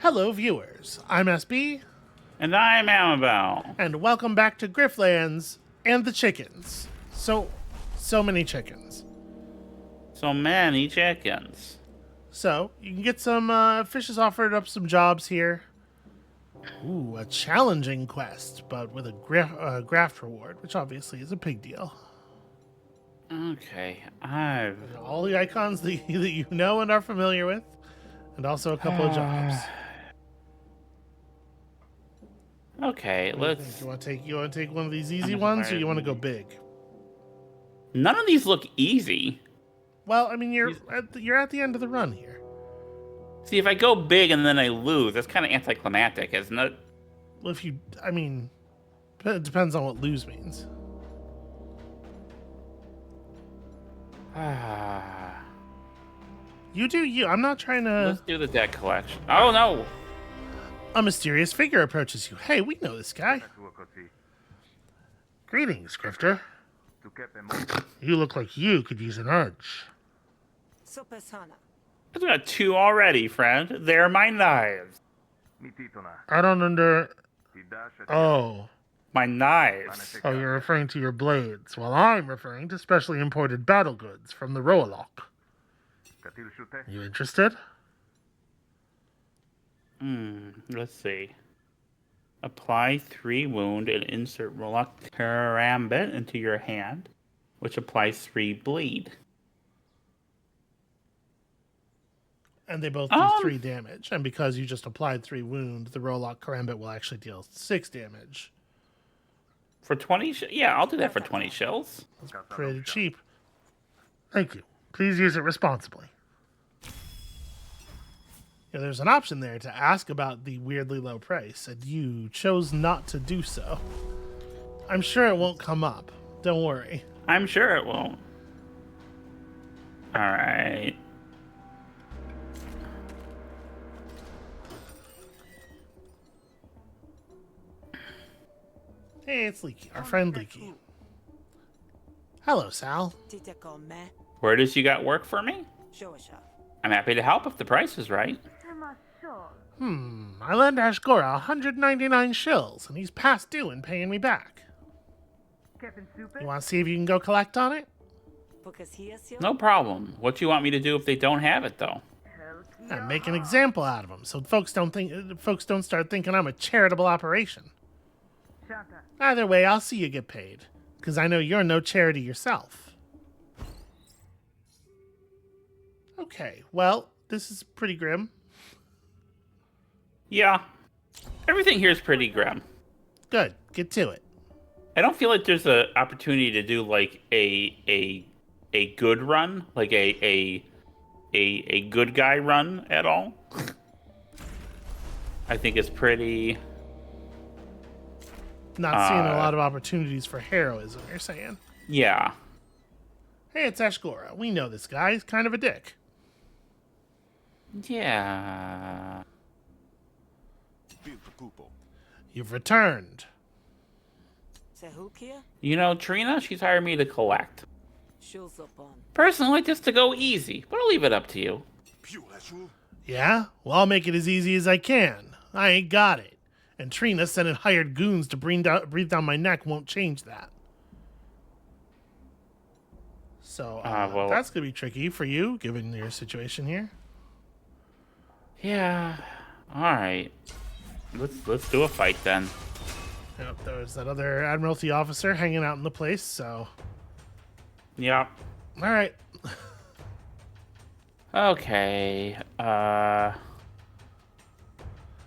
Hello, viewers. I'm SB, And I'm Amabel. and welcome back to Griftlands and the chickens. So many chickens. So many chickens. So, you can get some, Fish has offered up some jobs here. Ooh, a challenging quest, but with a graft reward, which obviously is a big deal. Okay, All the icons that you know and are familiar with, and also a couple of jobs. Okay, let's... You want to take one of these easy ones, or you want to go big? None of these look easy. Well, I mean, you're at the end of the run here. See, if I go big and then I lose, that's kind of anticlimactic, isn't it? Well, it depends on what lose means. You do you. I'm not trying to... Let's do the deck collection. Oh, no! A mysterious figure approaches you. Hey, we know this guy. Greetings, Grifter. You look like you could use an edge. I've got two already, friend. They're my knives. I don't Oh. My knives. Oh, you're referring to your blades, while I'm referring to specially imported battle goods from the roguelite. You interested? Let's see. Apply 3 wound and insert roguelite karambit into your hand, which applies 3 bleed. And they both do 3 damage. And because you just applied 3 wound, the roguelite karambit will actually deal 6 damage. For 20 yeah, I'll do that for 20 shells. That's pretty cheap. Thank you. Please use it responsibly. Yeah, there's an option there to ask about the weirdly low price, and you chose not to do so. I'm sure it won't come up. Don't worry. I'm sure it won't. Alright. Hey, it's Leaky, our friend Leaky. Hello, Sal. Where does you got work for me? I'm happy to help if the price is right. I lent Ashgora 199 shills, and he's past due in paying me back. You want to see if you can go collect on it? No problem. What do you want me to do if they don't have it, though? Make an example out of them, so folks don't start thinking I'm a charitable operation. Either way, I'll see you get paid, because I know you're no charity yourself. Okay, well, this is pretty grim. Yeah. Everything here is pretty grim. Good. Get to it. I don't feel like there's an opportunity to do like a good run, like a good guy run at all. I think it's pretty... Not seeing a lot of opportunities for heroism, you're saying? Yeah. Hey, it's Ashgora. We know this guy. He's kind of a dick. Yeah. You've returned. You know, Trina, she's hired me to collect. Personally, just to go easy, but I'll leave it up to you. Yeah? Well, I'll make it as easy as I can. I ain't got it. And Trina sending hired goons to breathe down my neck won't change that. So, well, that's going to be tricky for you, given your situation here. Yeah. Alright. Let's do a fight then. Yep, there's that other Admiralty officer hanging out in the place, so... Yeah. Alright. Okay.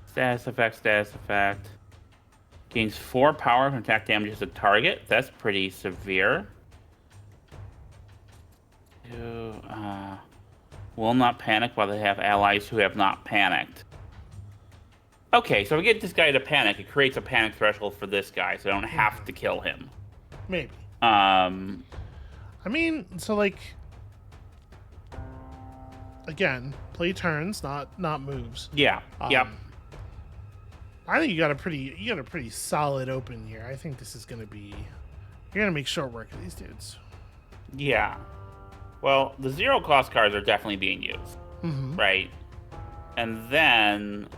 Status effect. Gains 4 power from attack damages a target. That's pretty severe. Will not panic while they have allies who have not panicked. Okay, so if we get this guy to panic, it creates a panic threshold for this guy, so I don't have to kill him. Maybe. I mean, so like... Again, play turns, not moves. Yeah. Yep. I think you got a pretty solid open here. I think this is gonna be... You're gonna make short work of these dudes. Yeah. Well, the 0 cost cards are definitely being used. Right? And then,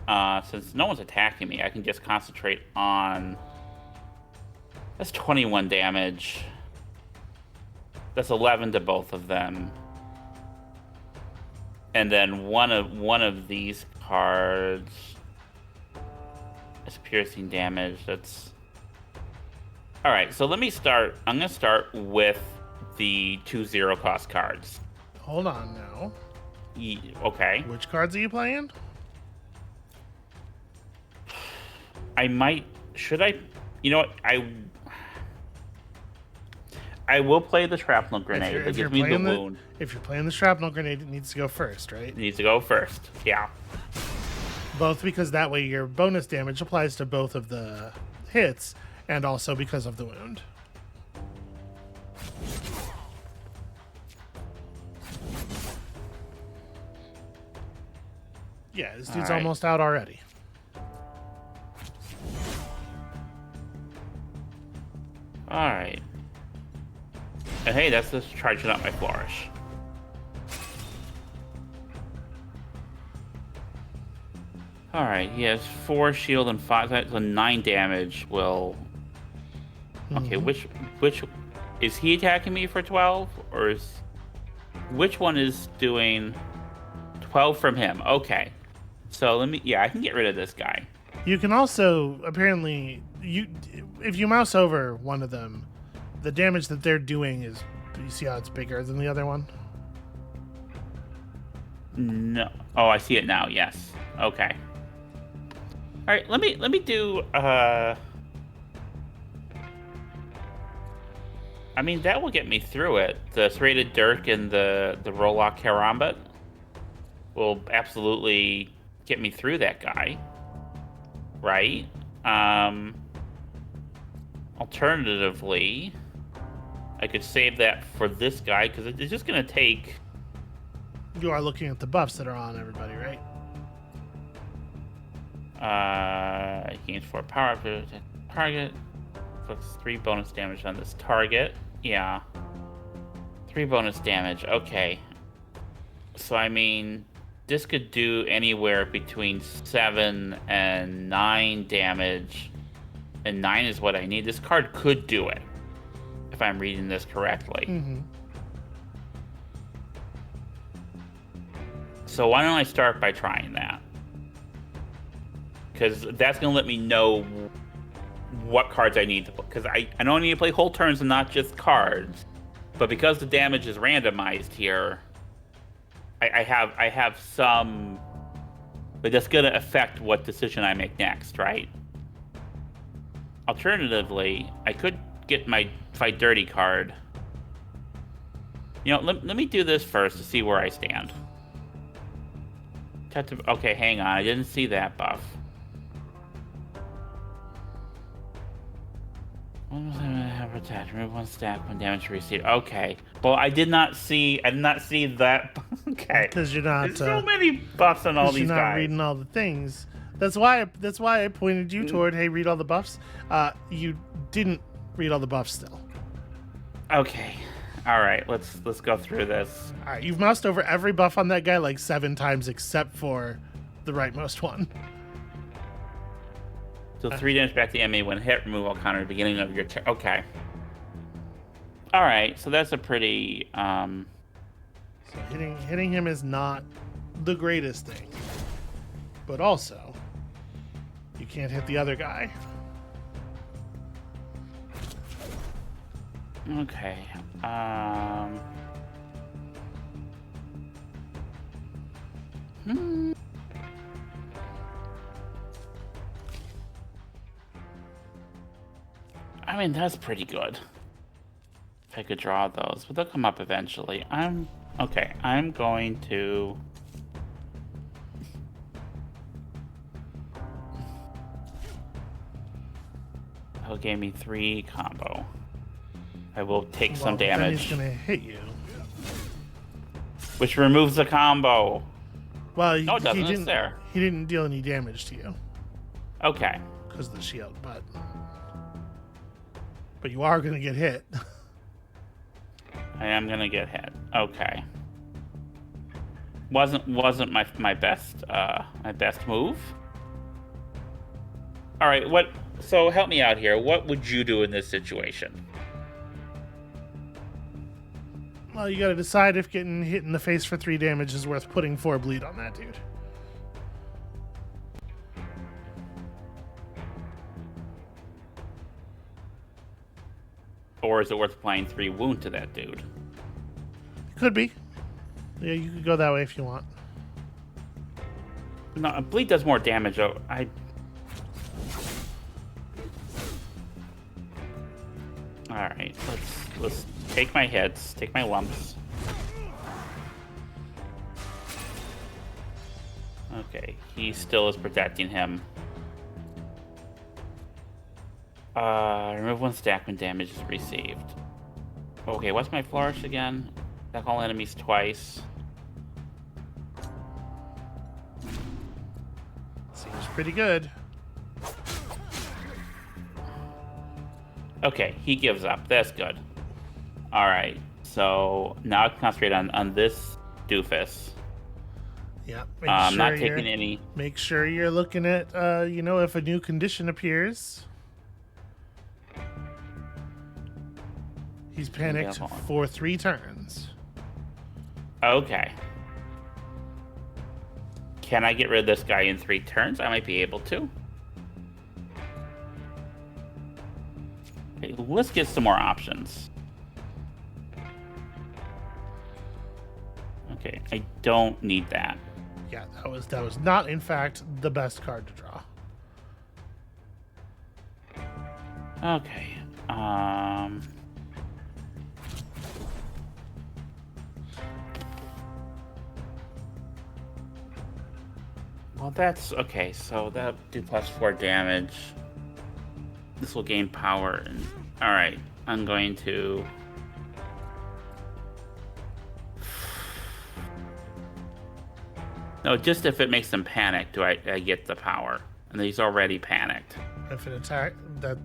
since no one's attacking me, I can just concentrate on... That's 21 damage. That's 11 to both of them. And then one of these cards is piercing damage. That's... Alright, so let me start. I'm going to start with the 2 0-cost cards. Hold on now. Okay. Which cards are you playing? I might... Should I... You know what? I will play the shrapnel grenade. That gives me the wound. If you're playing the shrapnel grenade, it needs to go first, right? It needs to go first. Yeah. Both because that way your bonus damage applies to both of the hits, and also because of the wound. Yeah, this dude's almost out already. Alright. Hey, that's just charging up my flourish. Alright, he has 4 shield and 5, so 9 damage will... Okay, which... Is he attacking me for 12? Or is... Which one is doing 12 from him? Okay. So let me... Yeah, I can get rid of this guy. You can also, apparently... If you mouse over one of them, the damage that they're doing is... You see how it's bigger than the other one? No. Oh, I see it now, yes. Okay. Alright, let me do... I mean, that will get me through it. The Serrated Dirk and the Rollock Karambit will absolutely get me through that guy. Right? Alternatively, I could save that for this guy, because it's just going to take... You are looking at the buffs that are on everybody, right? Gains 4 power up to target. Inflicts 3 bonus damage on this target. Yeah. 3 bonus damage. Okay. So, I mean, this could do anywhere between 7 and 9 damage. And 9 is what I need. This card could do it, if I'm reading this correctly. Mm-hmm. So why don't I start by trying that? Because that's going to let me know what cards I need to play. Because I know I need to play whole turns and not just cards. But because the damage is randomized here, I have some... But that's going to affect what decision I make next, right? Alternatively, I could get my Fight Dirty card. You know, let me do this first to see where I stand. Okay, hang on. I didn't see that buff. Protect. Remove 1 stack when damage received. Okay. Well, I did not see that. Okay. Because you're not. There's so many buffs on all these you're not guys. reading all the things. That's why I pointed you toward. Hey, read all the buffs. You didn't read all the buffs still. Okay. All right. Let's go through this. All right. You've moused over every buff on that guy like 7 times except for the rightmost one. So 3 damage back to the enemy when hit. Remove all counter at the beginning of your turn. Okay. All right. So that's a pretty. So hitting him is not the greatest thing, but also you can't hit the other guy. Okay. I mean, that's pretty good. If I could draw those, but they'll come up eventually. Okay. I'm going to... He'll give me 3 combo. I will take some damage. Then he's gonna hit you. Which removes the combo. Well, no, it doesn't. It's there. He didn't deal any damage to you. Okay. Because of the shield, but you are gonna get hit. I am gonna get hit. Okay. Wasn't my best move. All right, what? So help me out here. What would you do in this situation? Well, you gotta decide if getting hit in the face for 3 damage is worth putting 4 bleed on that dude. Or is it worth applying 3 wound to that dude? Could be. Yeah, you could go that way if you want. No, a bleed does more damage. Oh, Alright, let's take my hits, take my lumps. Okay, he still is protecting him. Remove 1 stack when damage is received. Okay, what's my flourish again? Attack all enemies twice. Seems pretty good. Okay, he gives up. That's good. Alright, so now I can concentrate on this doofus. Yeah, I'm not taking any. Make sure you're looking at, if a new condition appears. He's panicked for 3 turns. Okay. Can I get rid of this guy in 3 turns? I might be able to. Okay, let's get some more options. Okay, I don't need that. Yeah, that was not, in fact, the best card to draw. Okay. Well, that's okay. So that'll do +4 damage. This will gain power. And all right, I'm going to. No, just if it makes them panic, do I get the power? And he's already panicked. If an attack that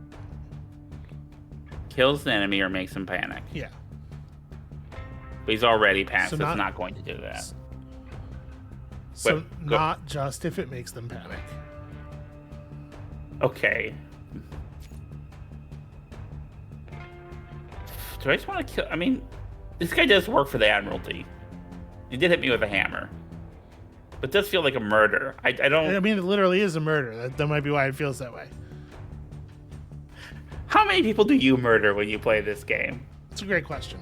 kills the enemy or makes him panic. Yeah. But he's already panicked, so it's not going to do that. So not just if it makes them panic. Okay. Do I just want to kill? I mean, this guy does work for the Admiralty. He did hit me with a hammer. But it does feel like a murder. I don't... I mean, it literally is a murder. That might be why it feels that way. How many people do you murder when you play this game? It's a great question.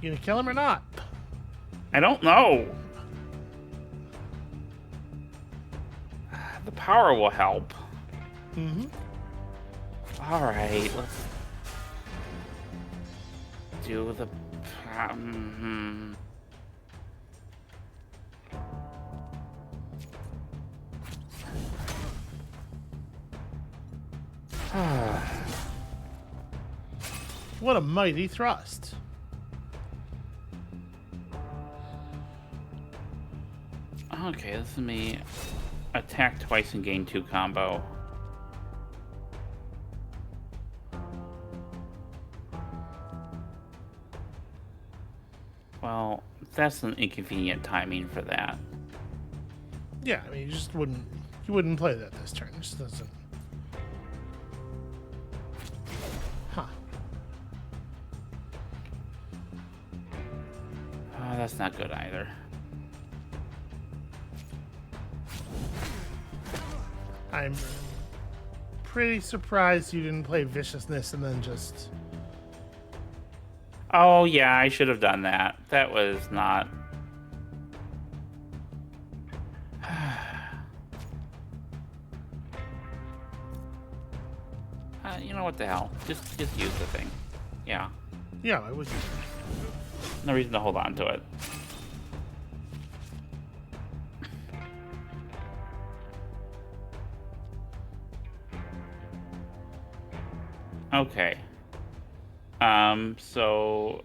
You gonna kill him or not? I don't know. The power will help. Mm-hmm. All right, let's do the... What a mighty thrust. Okay, this is me. Attack twice and gain 2 combo. Well, that's an inconvenient timing for that. Yeah, I mean, you wouldn't play that this turn. It just doesn't. Huh. Oh, that's not good either. I'm pretty surprised you didn't play Viciousness and then just... Oh, yeah, I should have done that. That was not... you know what the hell? Just use the thing. Yeah. Yeah, I would. No reason to hold on to it. Okay. So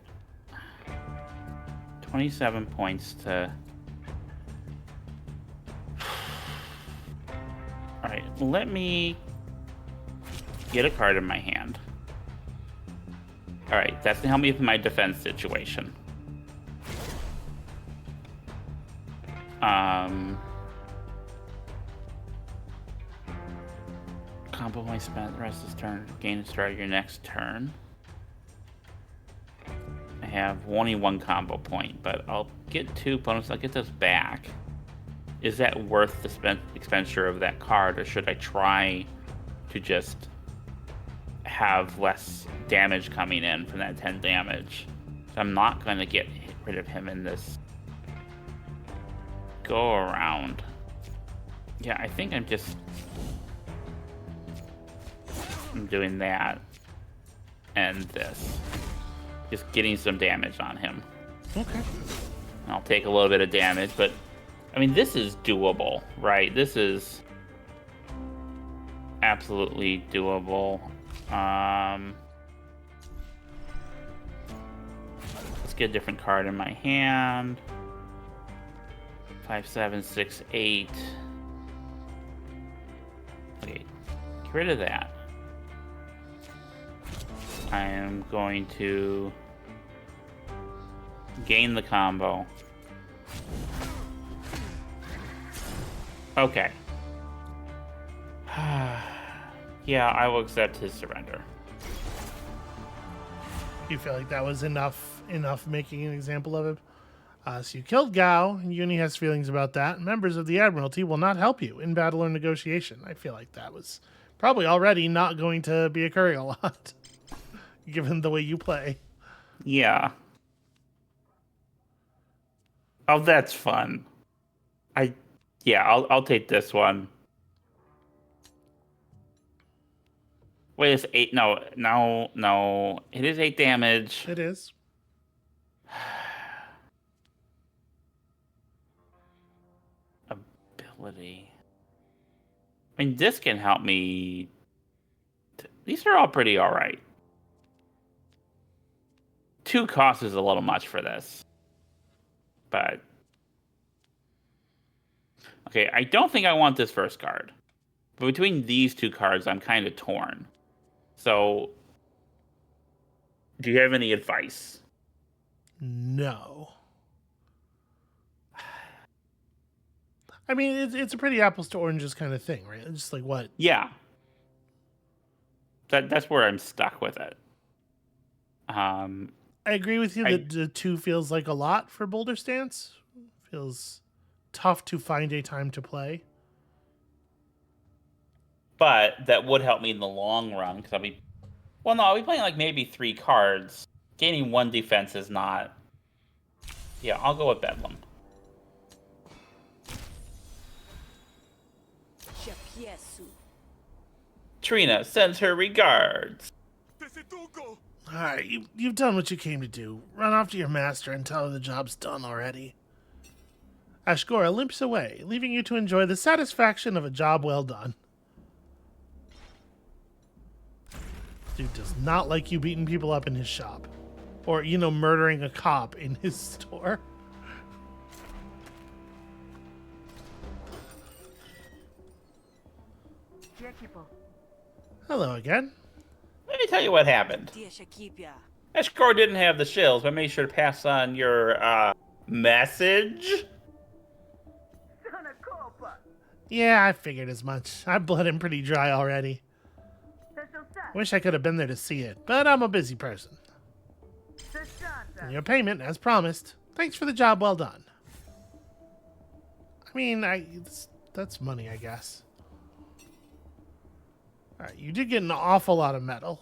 27 points to... Alright, let me get a card in my hand. Alright, that's gonna help me with my defense situation. Combo point spent the rest of this turn. Gain a start your next turn. I have only one combo point, but I'll get 2 bonus. I'll get those back. Is that worth the expenditure of that card, or should I try to just have less damage coming in from that 10 damage? So I'm not going to get rid of him in this go around. Yeah, I think I'm doing that and this. Just getting some damage on him. Okay. I'll take a little bit of damage, but I mean, this is doable, right? This is absolutely doable. Let's get a different card in my hand. 5, 7, 6, 8. Okay, get rid of that. I am going to gain the combo. Okay. Yeah, I will accept his surrender. You feel like that was enough making an example of him? So you killed Gao, and Uni has feelings about that. Members of the Admiralty will not help you in battle or negotiation. I feel like that was probably already not going to be occurring a lot, given the way you play. Yeah. Oh, that's fun. I'll take this one. Wait, it's 8. No. It is 8 damage. It is. Ability. I mean, this can help me. These are all pretty alright. 2 costs is a little much for this. But okay, I don't think I want this first card. But between these 2 cards, I'm kind of torn. So, do you have any advice? No. I mean, it's a pretty apples to oranges kind of thing, right? Just like what? Yeah. That's where I'm stuck with it. I agree with you that the 2 feels like a lot for Boulder Stance. Feels tough to find a time to play. But that would help me in the long run, because I'll be playing like maybe 3 cards. Gaining 1 defense is not. Yeah, I'll go with Bedlam. Trina sends her regards. Alright, you've done what you came to do. Run off to your master and tell her the job's done already. Ashgora limps away, leaving you to enjoy the satisfaction of a job well done. Dude does not like you beating people up in his shop. Or, murdering a cop in his store. Hello again. Let me tell you what happened. Ashgora didn't have the shills, but made sure to pass on your message. Yeah, I figured as much. I bled him pretty dry already. Wish I could have been there to see it, but I'm a busy person. And your payment, as promised. Thanks for the job well done. I mean, that's money, I guess. Alright, you did get an awful lot of metal.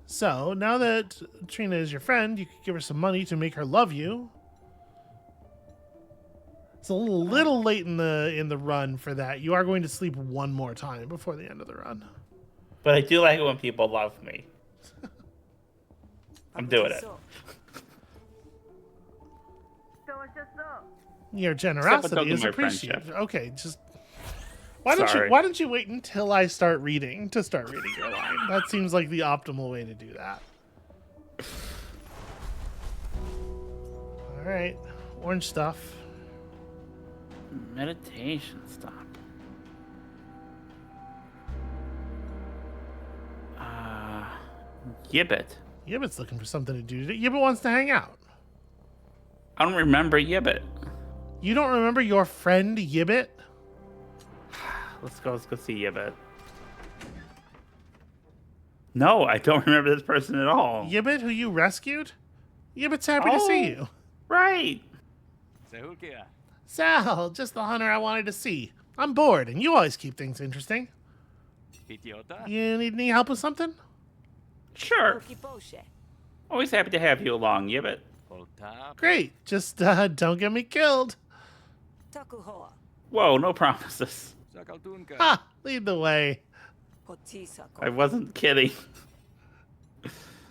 So, now that Trina is your friend, you could give her some money to make her love you. It's a little late in the run for that. You are going to sleep one more time before the end of the run. But I do like it when people love me. I'm doing it. Your generosity is appreciated. Okay, just why don't you wait until I start reading your line? That seems like the optimal way to do that. All right, orange stuff. Meditation stop. Yibbit. Yibbit's looking for something to do today. Yibbit wants to hang out. I don't remember Yibbit. You don't remember your friend Yibbit? Let's go see Yibbit. No, I don't remember this person at all. Yibbit, who you rescued? Yibbit's happy to see you. Right. Sal, just the hunter I wanted to see. I'm bored, and you always keep things interesting. You need any help with something? Sure. Always happy to have you along, Yibbit. Great, just don't get me killed. Whoa, no promises. Ha! Lead the way. I wasn't kidding.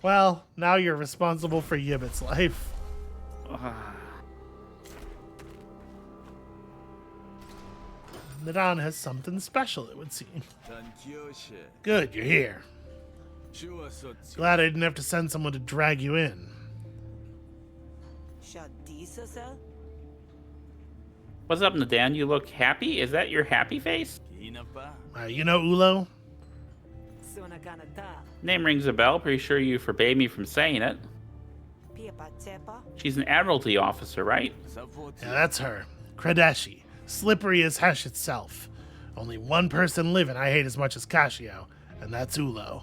Well, now you're responsible for Yibbit's life. Nadan has something special, it would seem. Good, you're here. Glad I didn't have to send someone to drag you in. What's up, Nadan? You look happy? Is that your happy face? You know Oolo? Name rings a bell. Pretty sure you forbade me from saying it. She's an admiralty officer, right? Yeah, that's her. Kradeshi. Slippery as Hesh itself. Only one person living I hate as much as Kashio, and that's Oolo.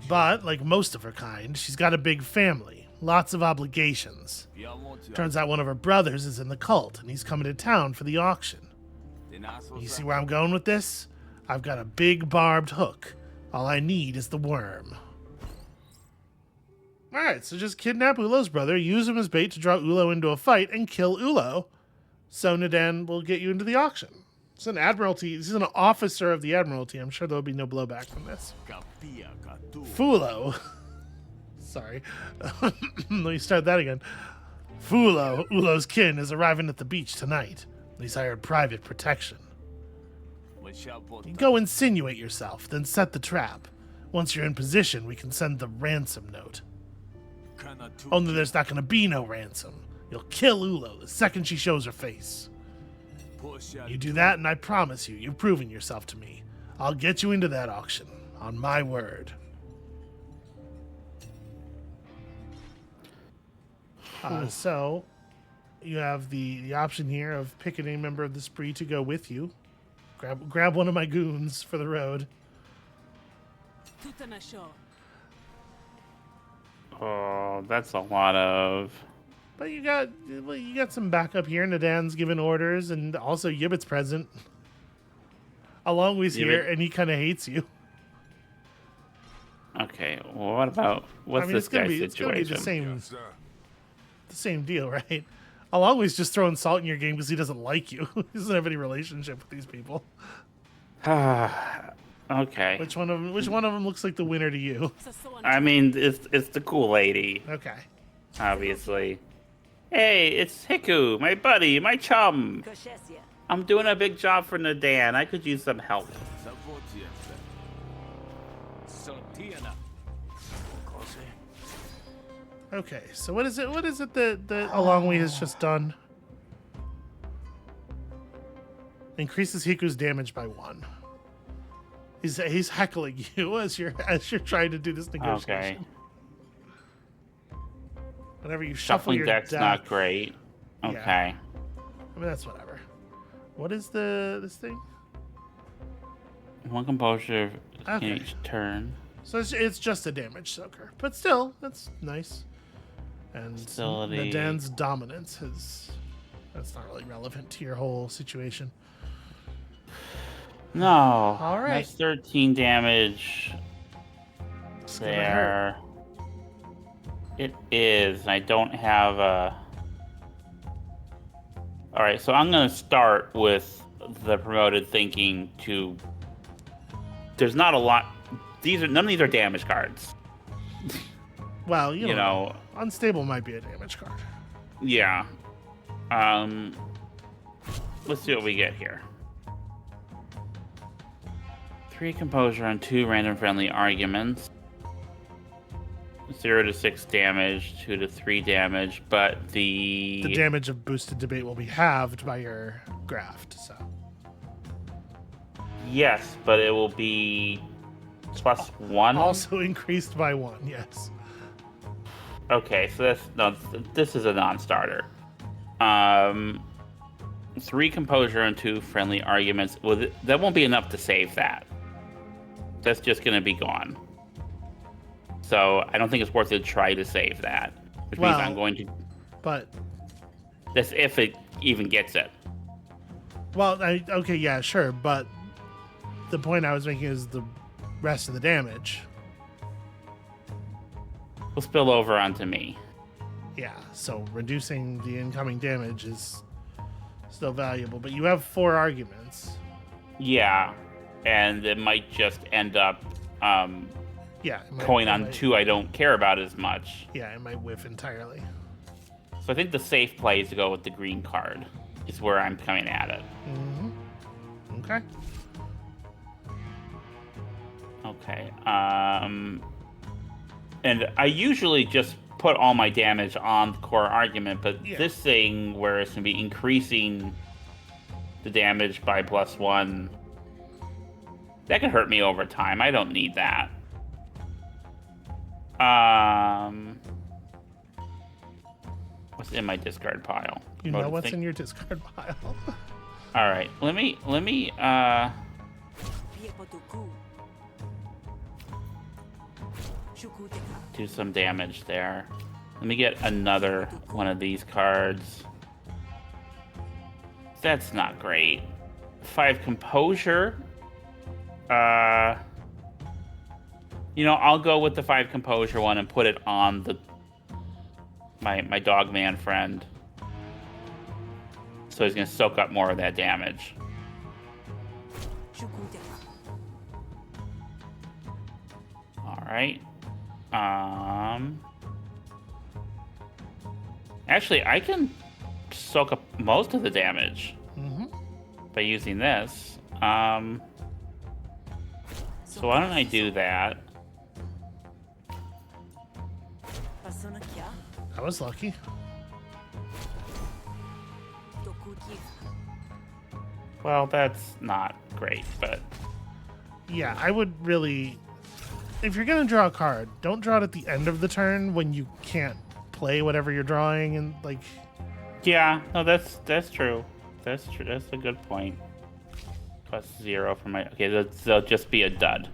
But, like most of her kind, she's got a big family. Lots of obligations. Turns out one of her brothers is in the cult, and he's coming to town for the auction. You see where I'm going with this? I've got a big barbed hook. All I need is the worm. Alright, so just kidnap Ulo's brother, use him as bait to draw Oolo into a fight, and kill Oolo. So Nadan will get you into the auction. He's an admiralty. He's an officer of the admiralty. I'm sure there'll be no blowback from this. Foolo. Sorry. Let me start that again. Foolo, Ulo's kin, is arriving at the beach tonight. He's hired private protection. You go insinuate yourself, then set the trap. Once you're in position, we can send the ransom note. Only there's not going to be no ransom. You'll kill Oolo the second she shows her face. You do that, and I promise you, you've proven yourself to me. I'll get you into that auction, on my word. So, you have the option here of picking a member of the spree to go with you. Grab one of my goons for the road. Oh, that's a lot of... But you got some backup here. Nadan's giving orders, and also Yibbit's present. Alongway's here, and he kind of hates you. Okay, well, what about... What's this guy's situation? It's going to be the same deal, right? Alongway's just throwing salt in your game because he doesn't like you. He doesn't have any relationship with these people. Okay. Which one of them looks like the winner to you? I mean, it's the cool lady. Okay. Obviously. Hey, it's Hiku, my buddy, my chum. I'm doing a big job for Nadan. I could use some help. Okay, so what is it that Alongway has just done? Increases Hiku's damage by 1. He's heckling you as you're trying to do this negotiation. Okay. Whenever you shuffle your deck's deck, not great. Okay. Yeah. I mean, that's whatever. What is this thing? 1 composure in each turn. So it's just a damage soaker, but still, that's nice. And Facility. Nadan's dominance that's not really relevant to your whole situation. No. All right. That's 13 damage. It's There. It is. I don't have a... Alright, so I'm going to start with the promoted thinking to... There's not a lot... None of these are damage cards. Well, you know, unstable might be a damage card. Yeah. Let's see what we get here. 3 composure on 2 random friendly arguments. 0 to 6 damage, 2 to 3 damage, but the damage of boosted debate will be halved by your graft, so. Yes, but it will be +1. Also increased by 1, yes. Okay, so this is a non-starter. 3 composure and 2 friendly arguments. Well, that won't be enough to save that. That's just going to be gone. So I don't think it's worth it to try to save that. Which means I'm going to... But... That's if it even gets it. Well, okay, yeah, sure, but the point I was making is the rest of the damage. Will spill over onto me. Yeah, so reducing the incoming damage is still valuable, but you have 4 arguments. Yeah, and it might just end up going on 2 I don't care about as much. Yeah, it might whiff entirely. So I think the safe play is to go with the green card. Is where I'm coming at it. Mm-hmm. Okay. Okay. And I usually just put all my damage on the core argument, but this thing where it's going to be increasing the damage by +1, that could hurt me over time. I don't need that. What's in my discard pile? You know what's in your discard pile. All right, let me do some damage there. Let me get another one of these cards. That's not great. 5 composure. I'll go with the 5 composure one and put it on my dog man friend. So he's gonna soak up more of that damage. All right. Actually, I can soak up most of the damage by using this. So why don't I do that? I was lucky. Well, that's not great, but... Yeah, I would really... If you're going to draw a card, don't draw it at the end of the turn when you can't play whatever you're drawing and, like... Yeah, no, that's true. That's true. That's a good point. +0 for my... Okay, they'll just be a dud.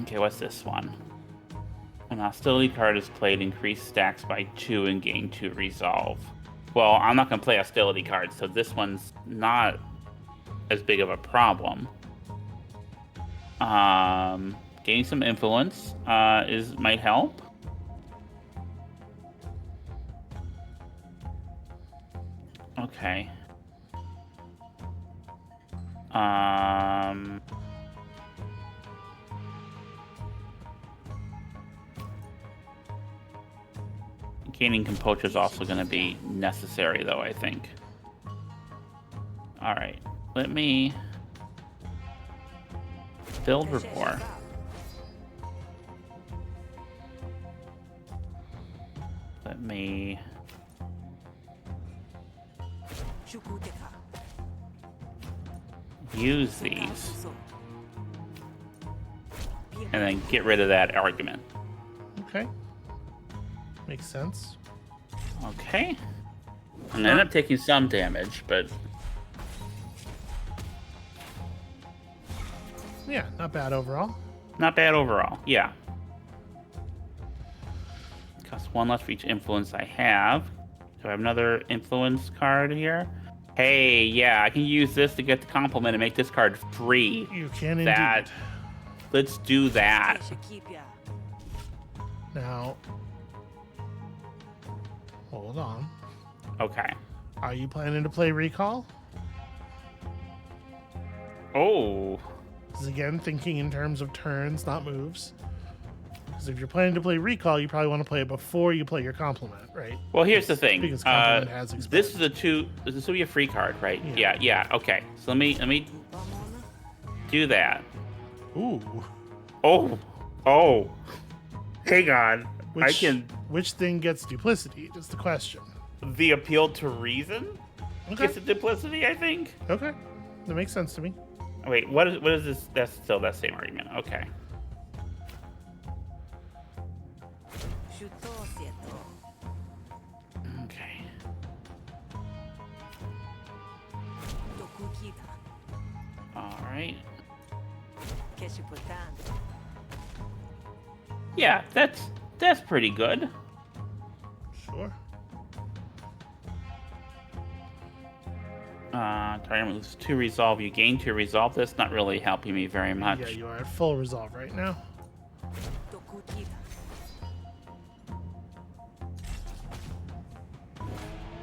Okay, what's this one? When a hostility card is played, increase stacks by 2 and gain 2 resolve. Well, I'm not going to play hostility cards, so this one's not as big of a problem. Gaining some influence might help. Okay. Gaining composure is also going to be necessary, though, I think. All right, let me build rapport. Let me use these and then get rid of that argument. Okay. Makes sense. Okay. I'm gonna end up taking some damage, but... Yeah, not bad overall. Not bad overall, yeah. Costs 1 less for each influence I have. Do I have another influence card here? Hey, yeah, I can use this to get the compliment and make this card free. You can indeed. Let's do that. Now, hold on. Okay. Are you planning to play Recall? Oh. This is again thinking in terms of turns, not moves. Because if you're planning to play Recall, you probably want to play it before you play your Compliment, right? Well, here's the thing. Because Compliment has expanded. This will be a free card, right? Yeah. Okay. So let me do that. Ooh. Oh. Hang on. Which thing gets duplicity? Just the question. The appeal to reason gets a duplicity, I think. Okay. That makes sense to me. Wait, what is this? That's still that same argument. Okay. Okay. All right. Yeah, that's pretty good. Sure. Target loses 2 resolve. You gain 2 resolve. That's not really helping me very much. Yeah, you are at full resolve right now.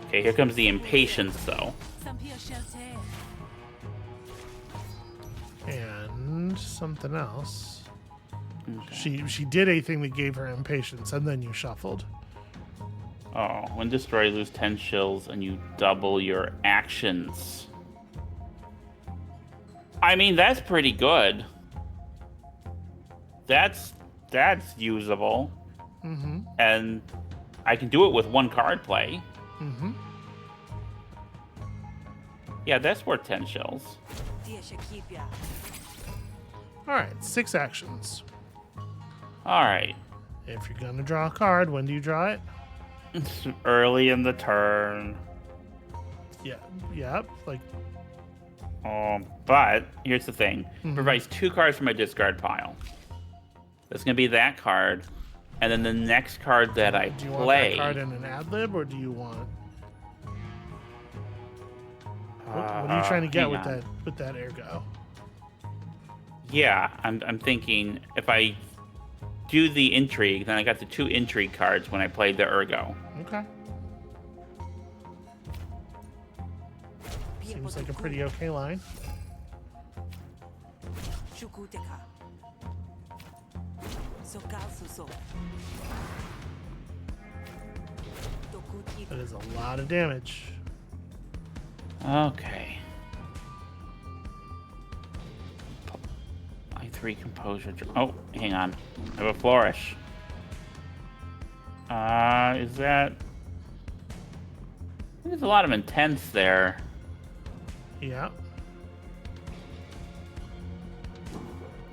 Okay, here comes the impatience, though. And something else. Okay. She did a thing that gave her impatience, and then you shuffled. Oh, when destroyed, you lose 10 shills, and you double your actions. I mean, that's pretty good. That's usable. Mm-hmm. And I can do it with 1 card play. Mm-hmm. Yeah, that's worth 10 shills. All right, 6 actions. All right. If you're gonna draw a card, when do you draw it? It's early in the turn. Yeah, like. But here's the thing. Mm-hmm. Provides 2 cards from my discard pile. That's gonna be that card, and then the next card that I Do you play. want that card in an ad lib, or do you want? What are you trying to get with that ergo? Yeah, I'm thinking if I do the intrigue, then I got the 2 intrigue cards when I played the ergo. Okay. Seems like a pretty okay line. That is a lot of damage. Okay. I3 composure. Oh, hang on. I have a flourish. Is that? There's a lot of intense there. Yeah.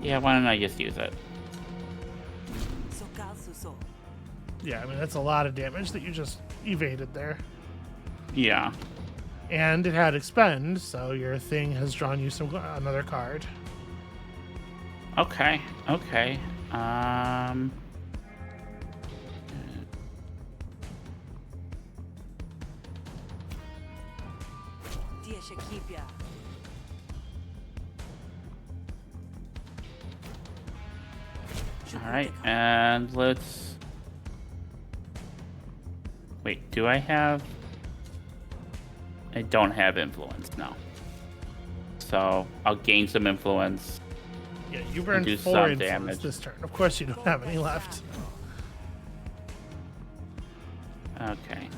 Yeah, why don't I just use it? Yeah, I mean, that's a lot of damage that you just evaded there. Yeah. And it had expend, so your thing has drawn you another card. Okay. All right, and let's. Wait, do I have? I don't have influence, no. So I'll gain some influence. Yeah, you burned do 4 some influence damage. this turn. Of course, you don't have any left. Okay.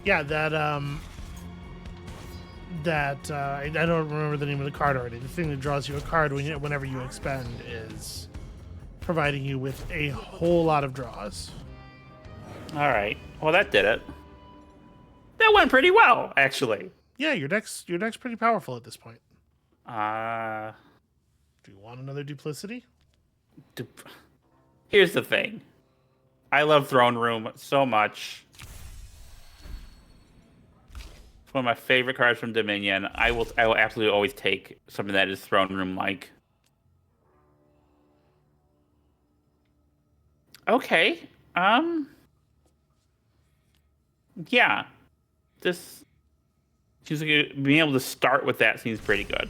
Yeah, I don't remember the name of the card already. The thing that draws you a card whenever you expend is providing you with a whole lot of draws. All right. Well, that did it. That went pretty well, actually. Yeah, your deck's pretty powerful at this point. Do you want another duplicity? Here's the thing. I love Throne Room so much. It's one of my favorite cards from Dominion. I will absolutely always take something that is Throne Room like. Okay. Yeah. This seems like being able to start with that seems pretty good.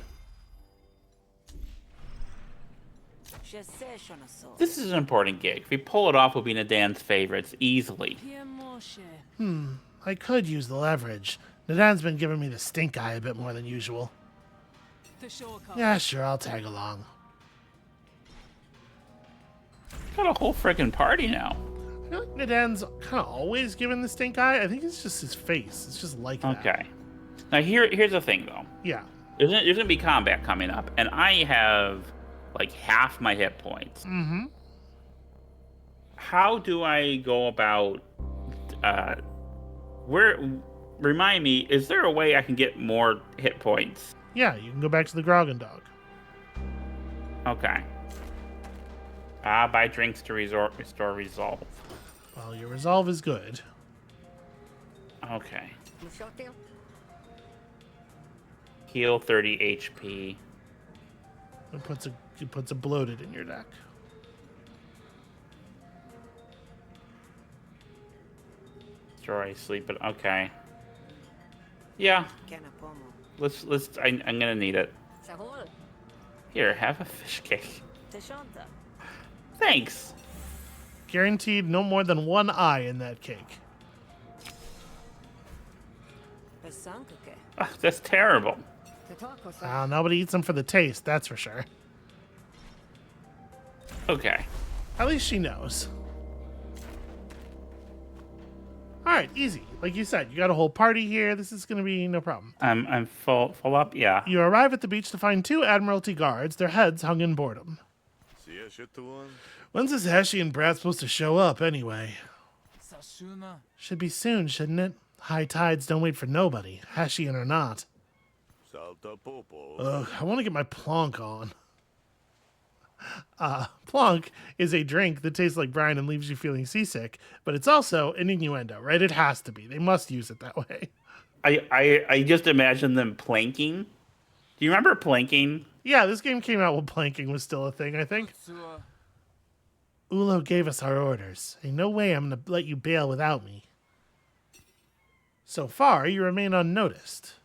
This is an important gig. If we pull it off, we'll be Nadan's favorites easily. I could use the leverage. Nadan's been giving me the stink eye a bit more than usual. Yeah, sure, I'll tag along. Got a whole freaking party now. I feel like Nadan's kind of always given the stink eye. I think it's just his face. It's just like that. Okay. Now here's the thing though. Yeah. There's gonna be combat coming up, and I have like half my hit points. Mm-hmm. How do I go about where remind me, is there a way I can get more hit points? Yeah, you can go back to the Grogan Dog. Okay. Buy drinks to restore resolve. Well, your resolve is good. Okay. Heal 30 HP. It puts a bloated in your deck. Destroy sleep, but okay. Yeah. I'm gonna need it. Here, have a fish cake. Thanks. Guaranteed no more than one eye in that cake. Oh, that's terrible. Nobody eats them for the taste, that's for sure. Okay. At least she knows. Alright, easy. Like you said, you got a whole party here. This is going to be no problem. I'm full up, yeah. You arrive at the beach to find 2 Admiralty guards, their heads hung in boredom. When's this Hessian brat supposed to show up, anyway? Should be soon, shouldn't it? High tides don't wait for nobody, Hessian or not. Ugh, I want to get my plonk on. Plonk is a drink that tastes like brine and leaves you feeling seasick, but it's also an innuendo, right? It has to be. They must use it that way. I just imagine them planking. Do you remember planking? Yeah, this game came out when planking was still a thing, I think. Oolo gave us our orders. Ain't no way I'm going to let you bail without me. So far, you remain unnoticed.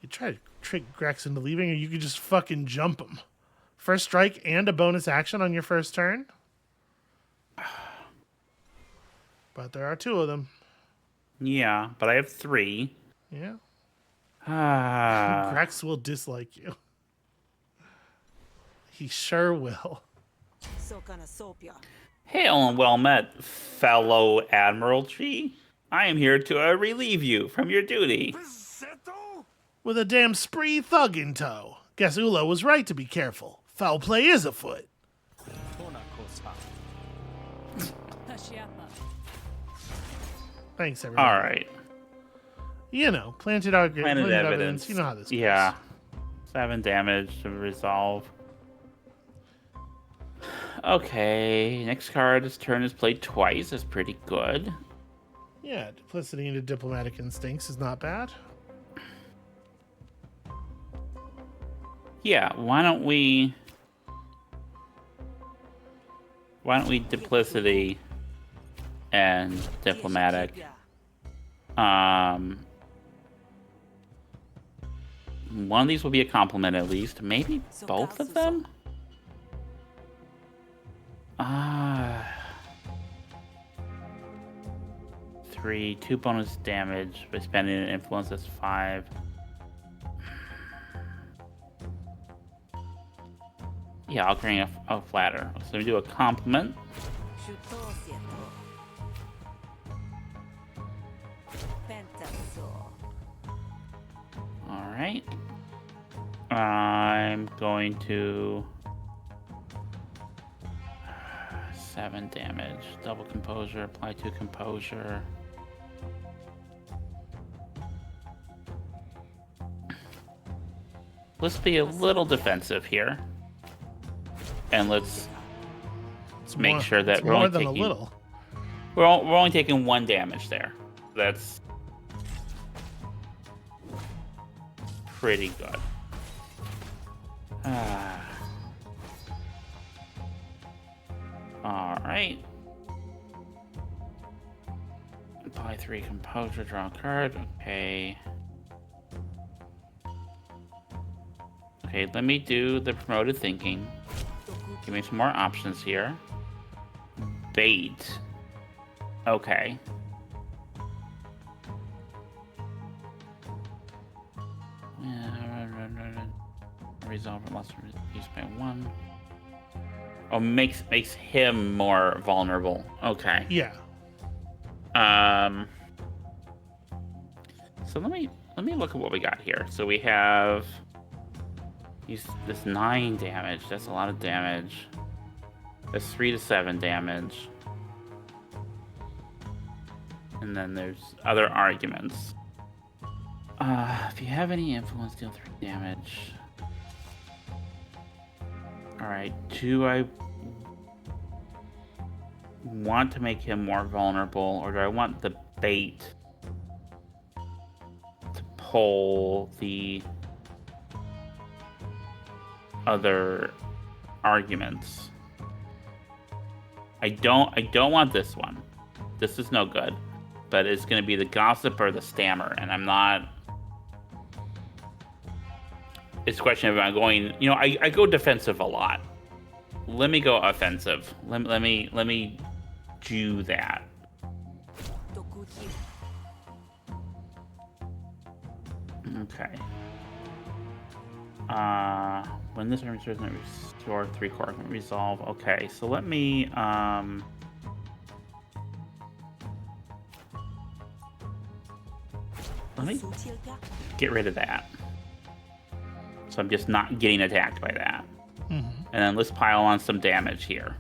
You try to trick Grex into leaving, or you could just fucking jump him. First strike and a bonus action on your first turn. But there are 2 of them. Yeah, but I have 3. Yeah. Ah. Grex will dislike you. He sure will. Hail and well met, fellow Admiralty. I am here to relieve you from your duty. With a damn spree thug in tow. Guess Oolo was right to be careful. Foul play is afoot. Thanks, everybody. All right. You know, planted evidence. You know how this goes. Yeah. 7 damage to resolve. Okay. Next card, this turn is played twice. That's pretty good. Yeah, duplicity into diplomatic instincts is not bad. Yeah, why don't we duplicity and diplomatic? One of these will be a compliment at least. Maybe both of them? 3, 2 bonus damage by spending an influence, that's 5. Yeah, I'll bring a flatter. So we do a compliment. Alright. I'm going to 7 damage. Double composure, apply 2 composure. Let's be a little defensive here. And let's make sure that we're only taking, a little. We're only taking 1 damage there. That's pretty good. All right. Apply 3 composure, draw a card. Okay. Okay, let me do the promoted thinking. Give me some more options here. Bait. Okay. Resolve loss reduced by 1. Oh, makes him more vulnerable. Okay. Yeah. So let me look at what we got here. So we have this 9 damage. That's a lot of damage. That's 3 to 7 damage. And then there's other arguments. If you have any influence, deal 3 damage. Alright, do I want to make him more vulnerable, or do I want the bait to pull the other arguments? I don't want this one. This is no good. But it's going to be the gossip or the stammer, and I'm not. It's a question of, am I going? You know, I go defensive a lot. Let me go offensive. Let me do that. Okay. When this army doesn't restore 3 core, can resolve. Okay, so let me get rid of that. So I'm just not getting attacked by that. Mm-hmm. And then let's pile on some damage here.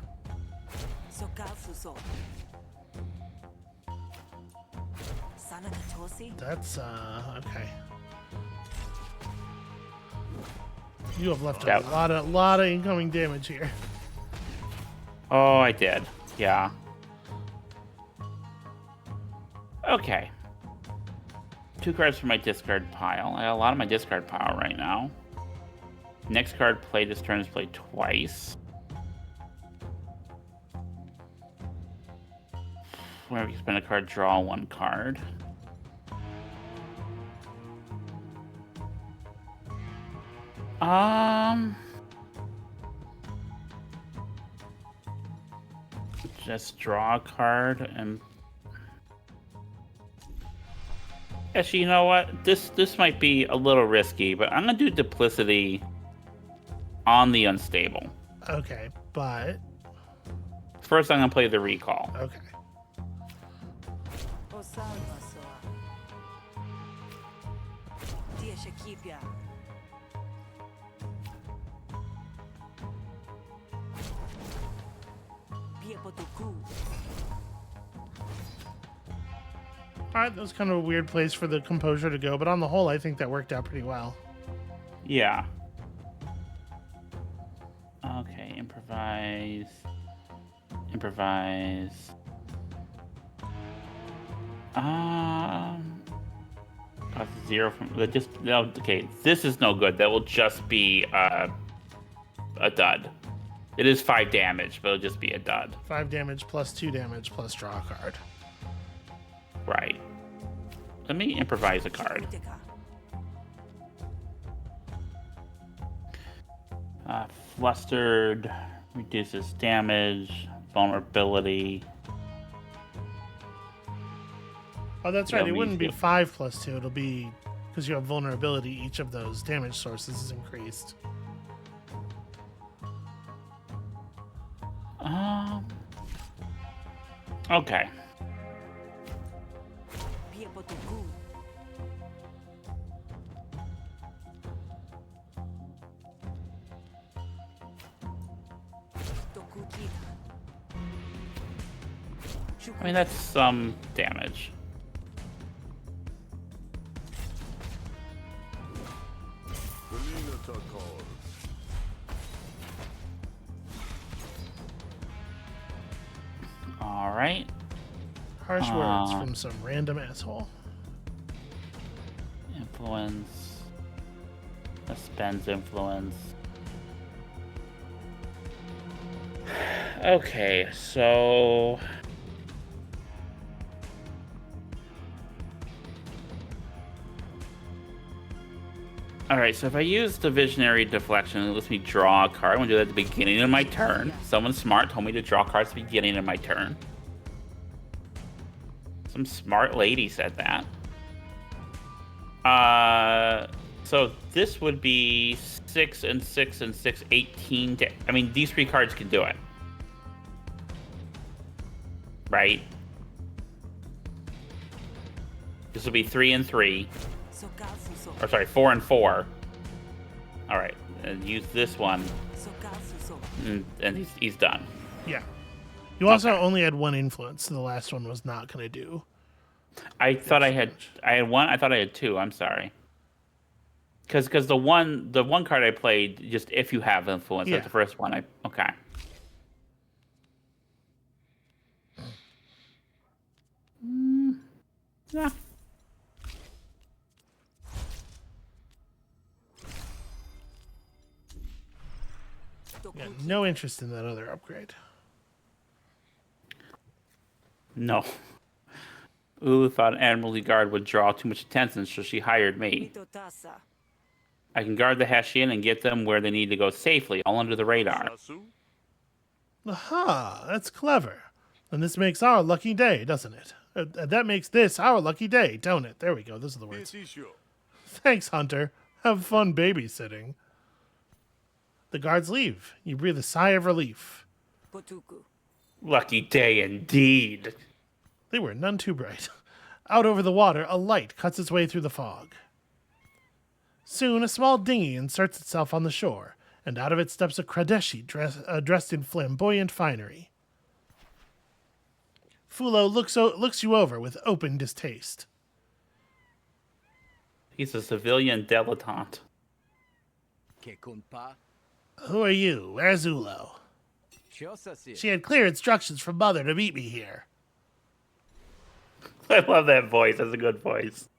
That's okay. You have left Yep. a lot of incoming damage here. Oh, I did. Yeah. Okay. 2 cards for my discard pile. I got a lot of my discard pile right now. Next card played this turn is played twice. Whenever you spend a card, draw 1 card. Just draw a card and. Actually, you know what? This might be a little risky, but I'm gonna do duplicity on the unstable. Okay, but First, I'm gonna play the recall. okay. Alright, that was kind of a weird place for the composure to go, but on the whole, I think that worked out pretty well. Yeah. Okay, improvise. Cost 0 from that. Just no. Okay, this is no good. That will just be a dud. It is 5 damage, but it'll just be a dud. 5 damage plus 2 damage plus draw a card. Right. Let me improvise a card. Flustered reduces damage, vulnerability. Oh, that's right. Yeah, It me wouldn't be too. 5 plus 2. It'll be, because you have vulnerability, each of those damage sources is increased. Okay. I mean, that's some damage. All right. Harsh words from some random asshole. Influence. That spends influence. Okay, so. Alright, so if I use the Visionary Deflection, it lets me draw a card. I'm going to do that at the beginning of my turn. Someone smart told me to draw cards at the beginning of my turn. Some smart lady said that. So this would be 6 and 6 and 6, 18. I mean, these 3 cards can do it. Right? This will be 3 and 3. Or sorry, 4 and 4. All right, and use this one, and he's done. Yeah. You also only had 1 influence, so the last one was not going to do I thought I had one. I thought I had two. I'm sorry. Because the one card I played, just if you have influence, Yeah. that's the first one. Okay. Yeah. Yeah, no interest in that other upgrade. No. Oolo thought an Admiralty Guard would draw too much attention, so she hired me. I can guard the Hessian and get them where they need to go safely, all under the radar. Aha, that's clever. And this makes our lucky day, doesn't it? That makes this our lucky day, don't it? There we go. Those are the words. Thanks, Hunter. Have fun babysitting. The guards leave. You breathe a sigh of relief. Lucky day indeed. They were none too bright. Out over the water, a light cuts its way through the fog. Soon, a small dinghy inserts itself on the shore, and out of it steps a Kradeshi dressed in flamboyant finery. Foolo looks you over with open distaste. He's a civilian dilettante. Who are you? Where's Oolo? She had clear instructions from Mother to meet me here. I love that voice. That's a good voice.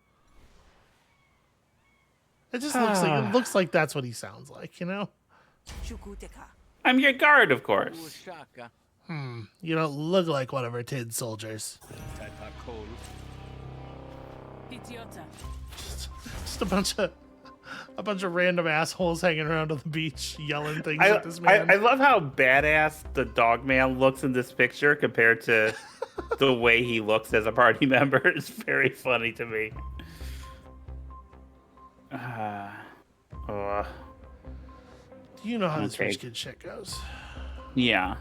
It just looks like that's what he sounds like, you know? I'm your guard, of course. You don't look like one of her tin soldiers. Just a bunch of random assholes hanging around on the beach yelling things at this man. I love how badass the dog man looks in this picture compared to the way he looks as a party member. It's very funny to me. You know how this rich kid shit goes. Yeah.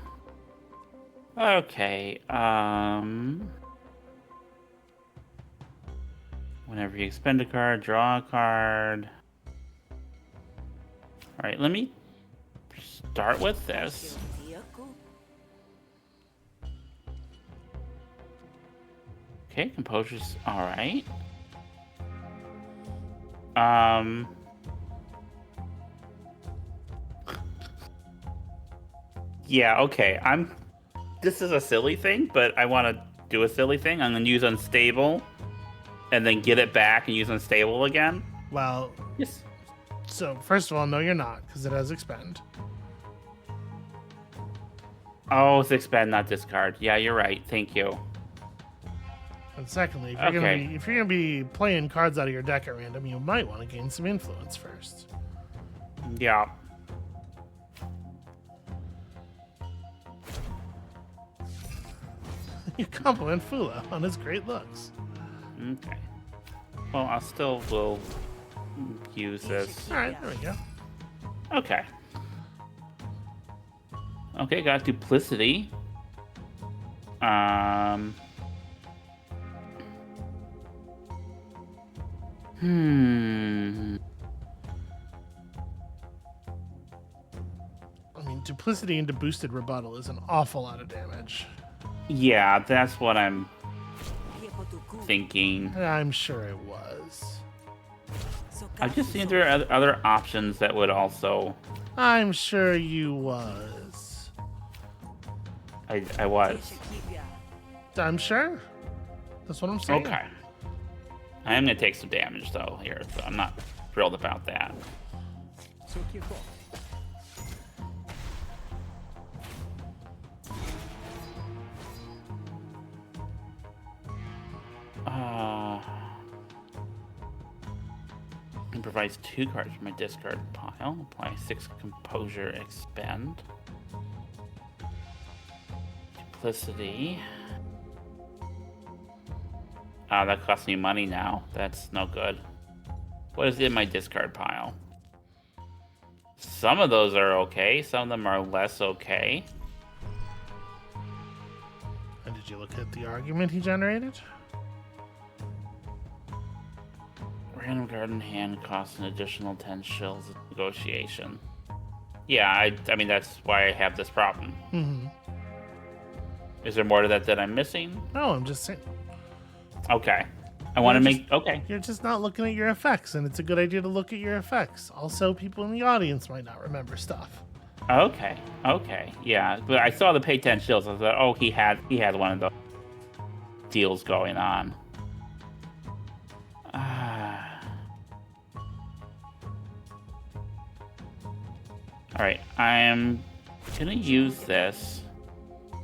Okay. Whenever you expend a card, draw a card. All right, let me start with this. Okay, composure's all right. Yeah, okay. This is a silly thing, but I want to do a silly thing. I'm going to use unstable and then get it back and use unstable again. Well, yes. So, first of all, no, you're not, because it has expend. Oh, it's expend, not discard. Yeah, you're right. Thank you. And secondly, if you're gonna be playing cards out of your deck at random, you might want to gain some influence first. Yeah. You compliment Foolo on his great looks. Okay. Well, I still will use this. All right, there we go. Okay. Okay, got duplicity. I mean, duplicity into boosted rebuttal is an awful lot of damage. Yeah, that's what I'm thinking. I'm sure it was. I just think there are other options that would also. I'm sure you was. I was. I'm sure. That's what I'm saying. Okay. I am gonna take some damage though here, so I'm not thrilled about that. Improvise 2 cards from my discard pile. Apply 6 composure, expend. Duplicity. That costs me money now. That's no good. What is in my discard pile? Some of those are okay. Some of them are less okay. And did you look at the argument he generated? Random garden hand costs an additional 10 shills of negotiation. Yeah, I mean, that's why I have this problem. Mm-hmm. Is there more to that I'm missing? No, I'm just saying. Okay. I want to make... Okay. You're just not looking at your effects, and it's a good idea to look at your effects. Also, people in the audience might not remember stuff. Okay. Yeah, but I saw the pay 10 shields. I thought, oh, he had one of those deals going on. All right, I'm gonna use this.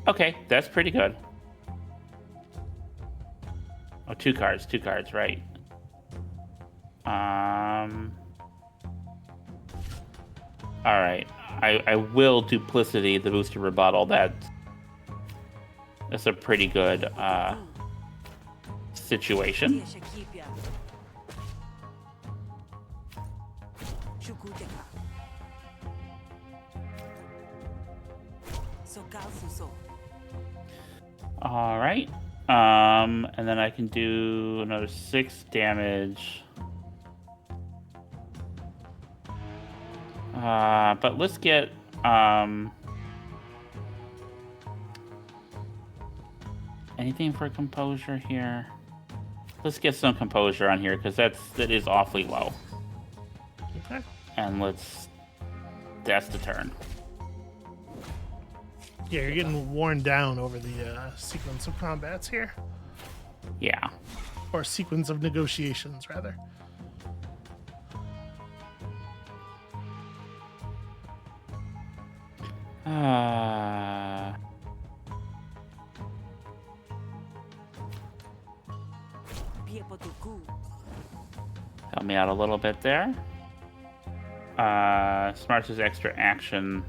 Okay, that's pretty good. Oh, two cards, right. All right, I will duplicity the booster rebuttal. That's a pretty good situation. All right. And then I can do another 6 damage. But let's get anything for composure here. Let's get some composure on here because that is awfully low. Okay. And that's the turn. Yeah, you're getting worn down over the sequence of combats here. Yeah. Or sequence of negotiations, rather. Help me out a little bit there. Smarts is extra action.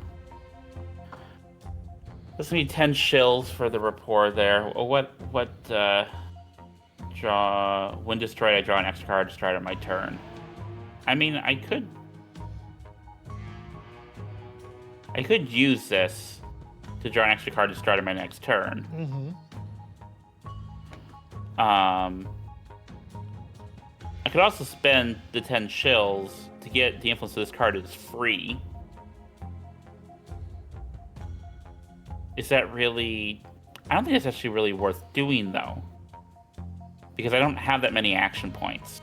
This will be 10 shills for the rapport there. Draw... When destroyed, I draw an extra card to start on my turn. I mean, I could use this to draw an extra card to start on my next turn. Mm-hmm. I could also spend the 10 shills to get the influence of this card is free. Is that really... I don't think it's actually really worth doing, though. Because I don't have that many action points.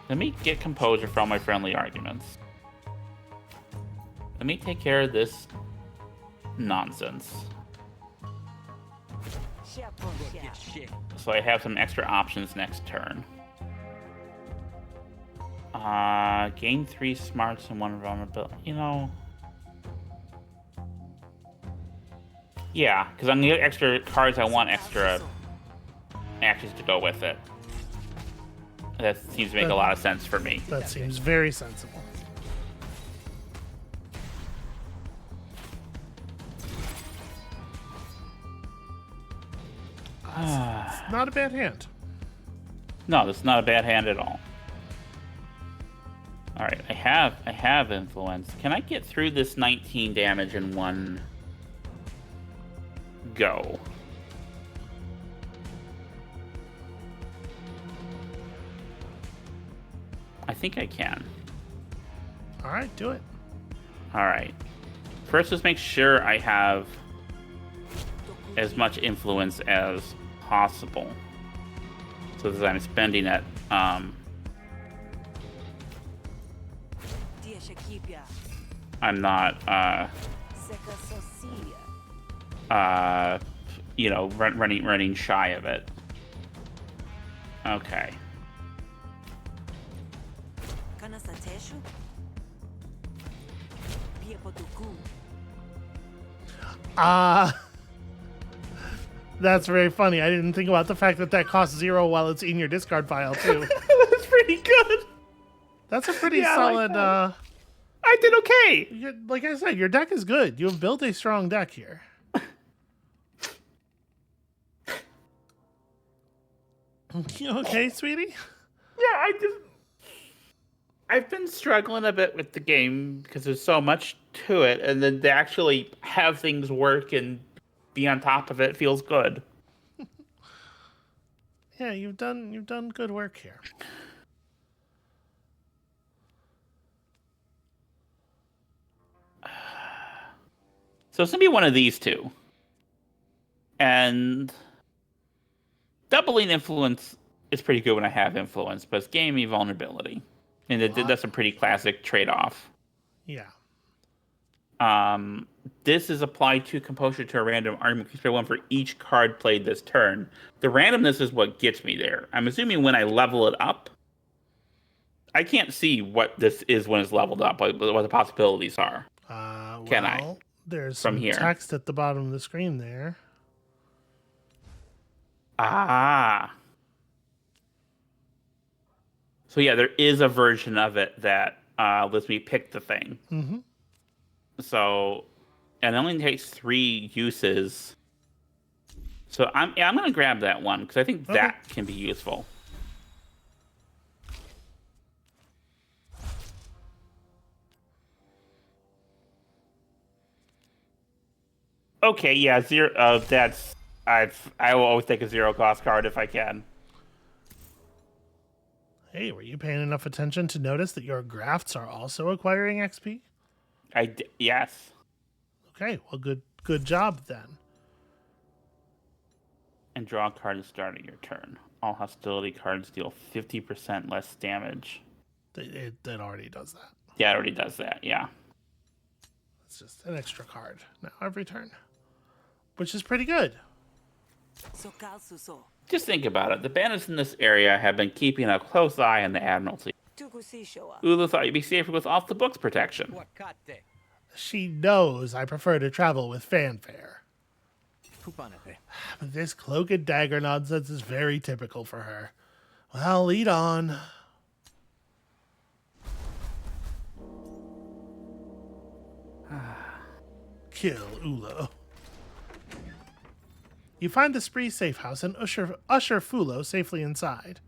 Let me get composure for all my friendly arguments. Let me take care of this nonsense. So I have some extra options next turn. Gain 3 smarts and 1 vulnerability. You know... Yeah, because I'm going to get extra cards, I want extra actions to go with it. That seems to make a lot of sense for me. That seems very sensible. It's not a bad hand. No, that's not a bad hand at all. All right, I have influence. Can I get through this 19 damage in one go? I think I can. All right, do it. All right. First, let's make sure I have as much influence as possible, so that I'm spending it. I'm not, running shy of it. Okay. That's very funny. I didn't think about the fact that costs 0 while it's in your discard pile, too. That's pretty good. That's a pretty solid... Like I did okay. Like I said, your deck is good. You have built a strong deck here. You okay, sweetie? Yeah, I've been struggling a bit with the game because there's so much to it, and then to actually have things work and be on top of it feels good. Yeah, you've done good work here. So it's gonna be one of these two, and Doubling influence is pretty good when I have influence, but it's gaining me vulnerability. And that's a pretty classic trade-off. Yeah. This is applied to composure to a random argument increase by 1 for each card played this turn. The randomness is what gets me there. I'm assuming when I level it up, I can't see what this is when it's leveled up, what the possibilities are. Can I? There's From some here. text at the bottom of the screen there. Ah. So yeah, there is a version of it that lets me pick the thing. Mm-hmm. So, and it only takes 3 uses. So I'm gonna grab that one because I think that can be useful. Okay, yeah, 0. That's I will always take a 0 cost card if I can. Hey, were you paying enough attention to notice that your grafts are also acquiring XP? Yes. Okay, well, good job then. And draw a card at the start of your turn. All hostility cards deal 50% less damage. It already does that. Yeah, it already does that, yeah. It's just an extra card now every turn, which is pretty good. Just think about it. The bandits in this area have been keeping a close eye on the Admiralty. Oolo thought you'd be safer with off-the-books protection. She knows I prefer to travel with fanfare. But this cloak and dagger nonsense is very typical for her. Well, lead on. Kill Oolo. You find the spree safe house and usher Foolo safely inside.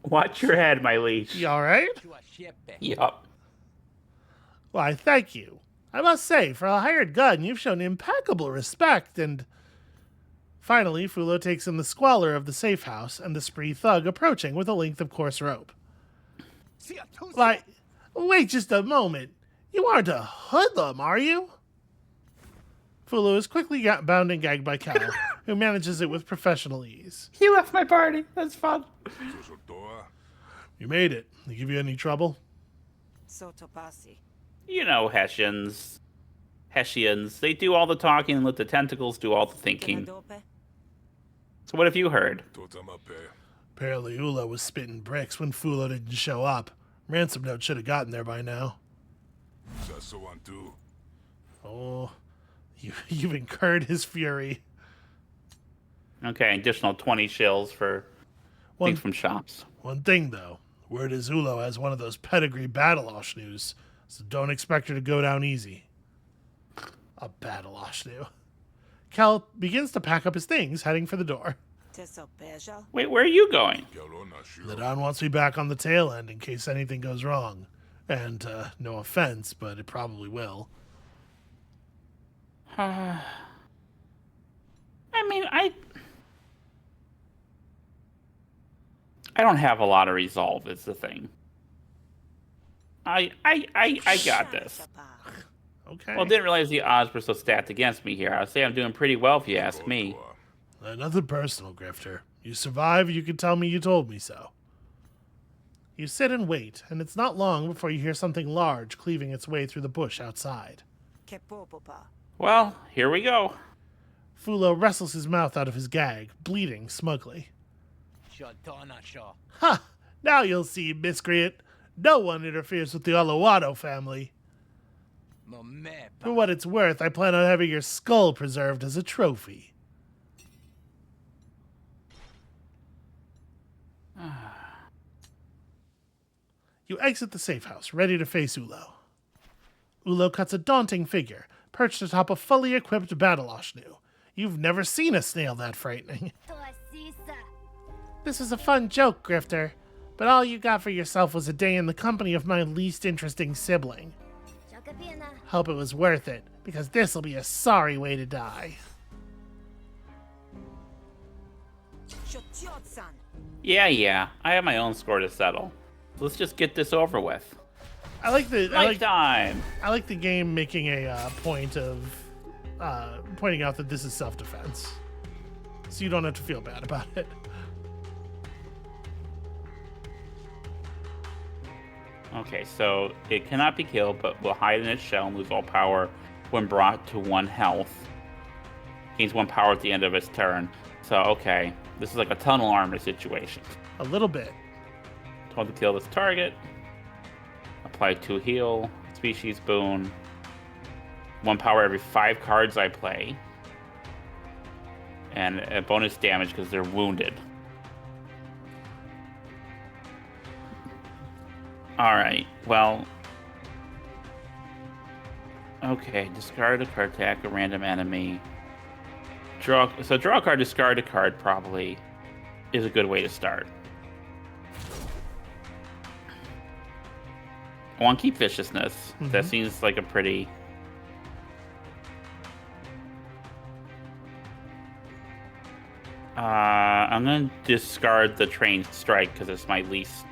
Watch your head, my leash. You alright? Yup. Why, thank you. I must say, for a hired gun, you've shown impeccable respect, and... Finally, Foolo takes in the squalor of the safe house and the spree thug approaching with a length of coarse rope. Why, wait just a moment. You aren't a hoodlum, are you? Foolo is quickly bound and gagged by Cal, who manages it with professional ease. He left my party. That's fun. You made it. They give you any trouble? You know, Hessians. They do all the talking and let the tentacles do all the thinking. So what have you heard? Apparently Oolo was spitting bricks when Foolo didn't show up. Ransom note should have gotten there by now. Oh, you've incurred his fury. Okay, additional 20 shills for things from shops. One thing, though. Word is Oolo has one of those pedigree battle Ashnu, so don't expect her to go down easy. A battle Ashnu. Cal begins to pack up his things, heading for the door. Wait, where are you going? Nadan wants me back on the tail end in case anything goes wrong. And, no offense, but it probably will. I mean, I don't have a lot of resolve, is the thing. I got this. Okay. Well, didn't realize the odds were so stacked against me here. I'd say I'm doing pretty well if you ask me. Nothing personal, Grifter. You survive, you can tell me you told me so. You sit and wait, and it's not long before you hear something large cleaving its way through the bush outside. Well, here we go. Foolo wrestles his mouth out of his gag, bleeding smugly. Ha! Now you'll see, miscreant. No one interferes with the Olowato family. For what it's worth, I plan on having your skull preserved as a trophy. You exit the safe house, ready to face Oolo. Oolo cuts a daunting figure, perched atop a fully equipped battle Ashnu. You've never seen a snail that frightening. This is a fun joke, Grifter, but all you got for yourself was a day in the company of my least interesting sibling. Hope it was worth it, because this'll be a sorry way to die. Yeah, I have my own score to settle. Let's just get this over with. I like the Lifetime. I like the game making a point of pointing out that this is self-defense, so you don't have to feel bad about it. Okay, so it cannot be killed, but will hide in its shell and lose all power when brought to 1 health. Gains 1 power at the end of its turn. So, okay, this is like a tunnel armor situation. A little bit. Told to kill this target. Apply 2 heal. Species boon. 1 power every 5 cards I play. And a bonus damage because they're wounded. Alright, well... Okay, discard a card, attack a random enemy. Draw a card, discard a card probably is a good way to start. I want to keep viciousness. Mm-hmm. That seems like a pretty... I'm going to discard the trained strike because it's my least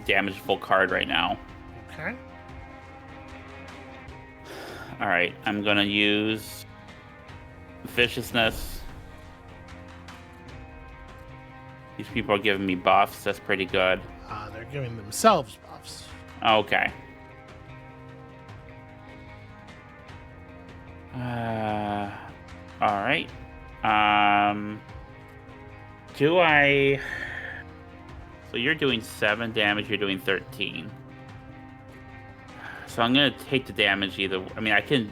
damageable card right now. Okay. Alright, I'm going to use viciousness. These people are giving me buffs. That's pretty good. They're giving themselves buffs. Okay. Alright. Do I... So you're doing 7 damage, you're doing 13. So I'm going to take the damage either... I mean, I can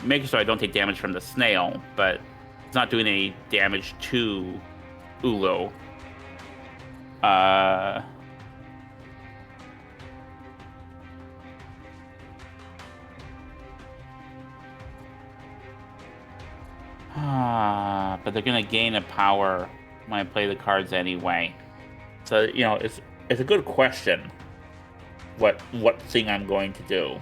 make it so I don't take damage from the snail, but it's not doing any damage to Oolo. But they're going to gain a power when I play the cards anyway. So, you know, it's a good question what thing I'm going to do.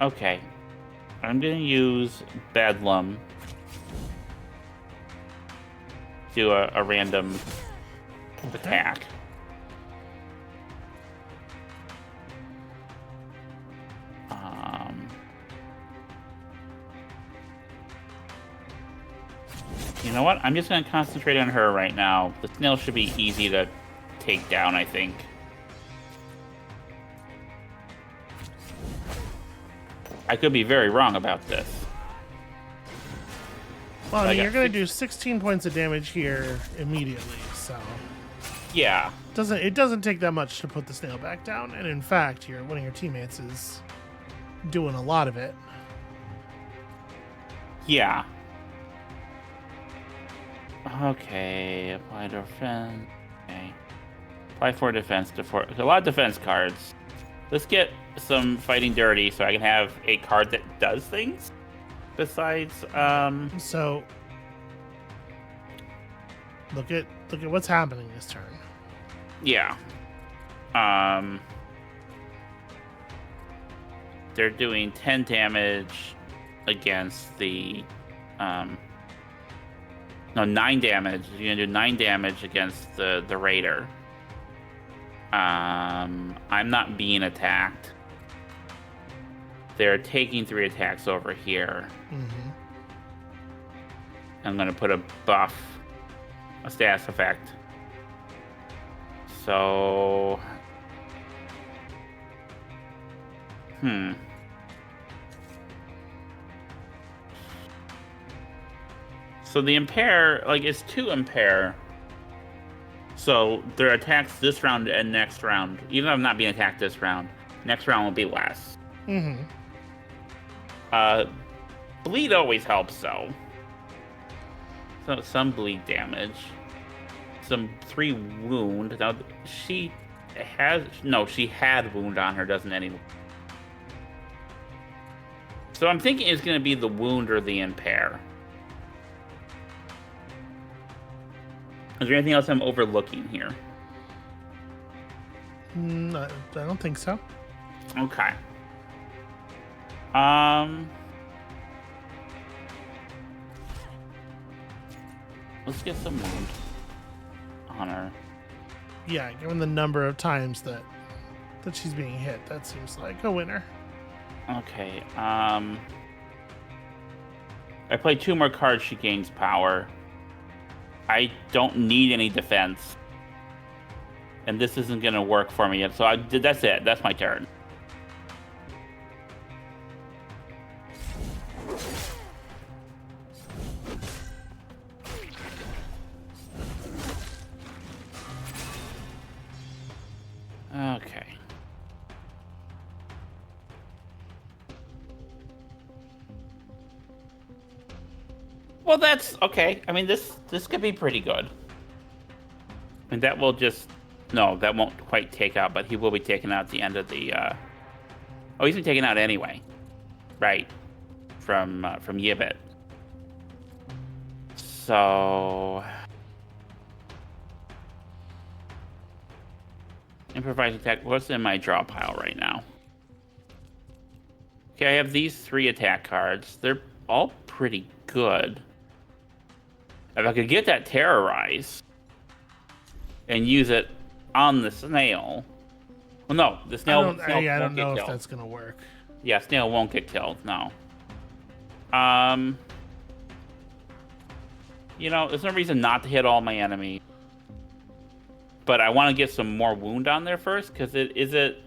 Okay. I'm going to use Bedlam. Do a random attack. You know what? I'm just going to concentrate on her right now. The snail should be easy to take down, I think. I could be very wrong about this. Well, you're going to do 16 points of damage here immediately, so... Yeah. It doesn't take that much to put the snail back down, and in fact, one of your teammates is doing a lot of it. Yeah. Okay, apply defense. Okay. Apply 4 defense to 4. A lot of defense cards. Let's get some fighting dirty so I can have a card that does things. Besides, So look at what's happening this turn. Yeah. They're doing 10 damage against the No, 9 damage. You're gonna do 9 damage against the raider. I'm not being attacked. They're taking 3 attacks over here. Mm-hmm. I'm gonna put a buff, a status effect. So, So the impair, like, it's 2 impair. So their attacks this round and next round, even though I'm not being attacked this round, next round will be less. Mm-hmm. Bleed always helps, though. So some bleed damage. Some 3 wound. Now, she had wound on her, doesn't anymore. So I'm thinking it's going to be the wound or the impair. Is there anything else I'm overlooking here? I don't think so. Okay. Let's get some wound on her. Yeah, given the number of times that that she's being hit. That seems like a winner. Okay. I play 2 more cards. She gains power. I don't need any defense. And this isn't going to work for me yet. So that's it. That's my turn. Okay. Well, that's okay. I mean, this could be pretty good. And that will just... No, that won't quite take out, but he will be taken out at the end of the... Oh, he's been taken out anyway. Right. From Yibbit. So... Improvised attack. What's in my draw pile right now? Okay, I have these 3 attack cards. They're all pretty good. If I could get that Terrorize and use it on the snail. Well, no, the snail. I don't know if that's gonna work. Yeah, snail won't get killed. No. You know, there's no reason not to hit all my enemies. But I want to get some more wound on there first, because it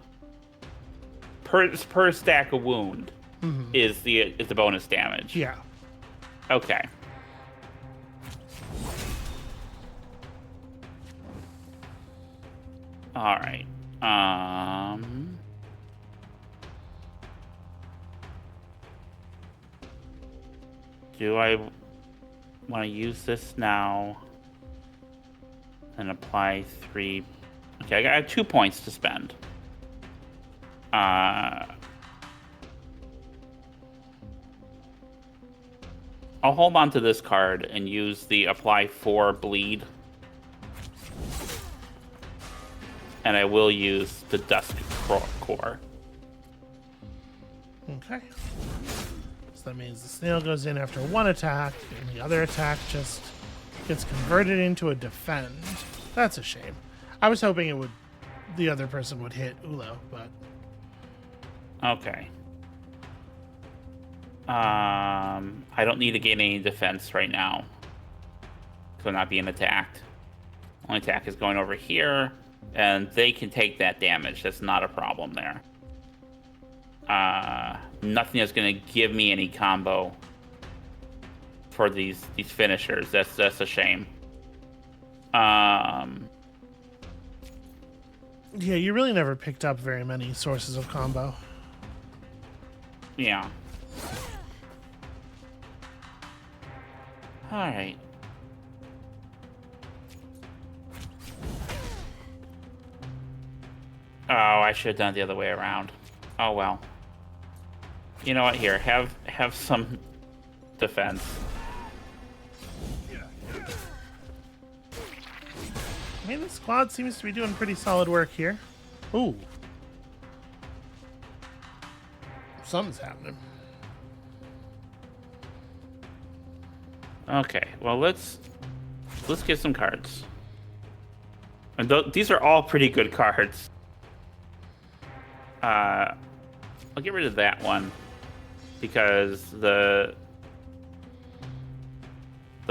per stack of wound is the bonus damage. Yeah. Okay. All right. Do I want to use this now and apply 3? Okay, I have 2 points to spend. I'll hold on to this card and use the apply 4 bleed. And I will use the Dusk Core. Okay. So that means the snail goes in after 1 attack, and the other attack just gets converted into a defend. That's a shame. I was hoping the other person would hit Oolo, but... Okay. I don't need to gain any defense right now. So I'm not being attacked. Only attack is going over here. And they can take that damage. That's not a problem there. Nothing is going to give me any combo for these finishers. That's a shame. Yeah, you really never picked up very many sources of combo. Yeah. All right. Oh, I should have done it the other way around. Oh well. You know what? Here, have some defense. I mean, the squad seems to be doing pretty solid work here. Ooh. Something's happening. Okay, well let's get some cards. And these are all pretty good cards. I'll get rid of that one because the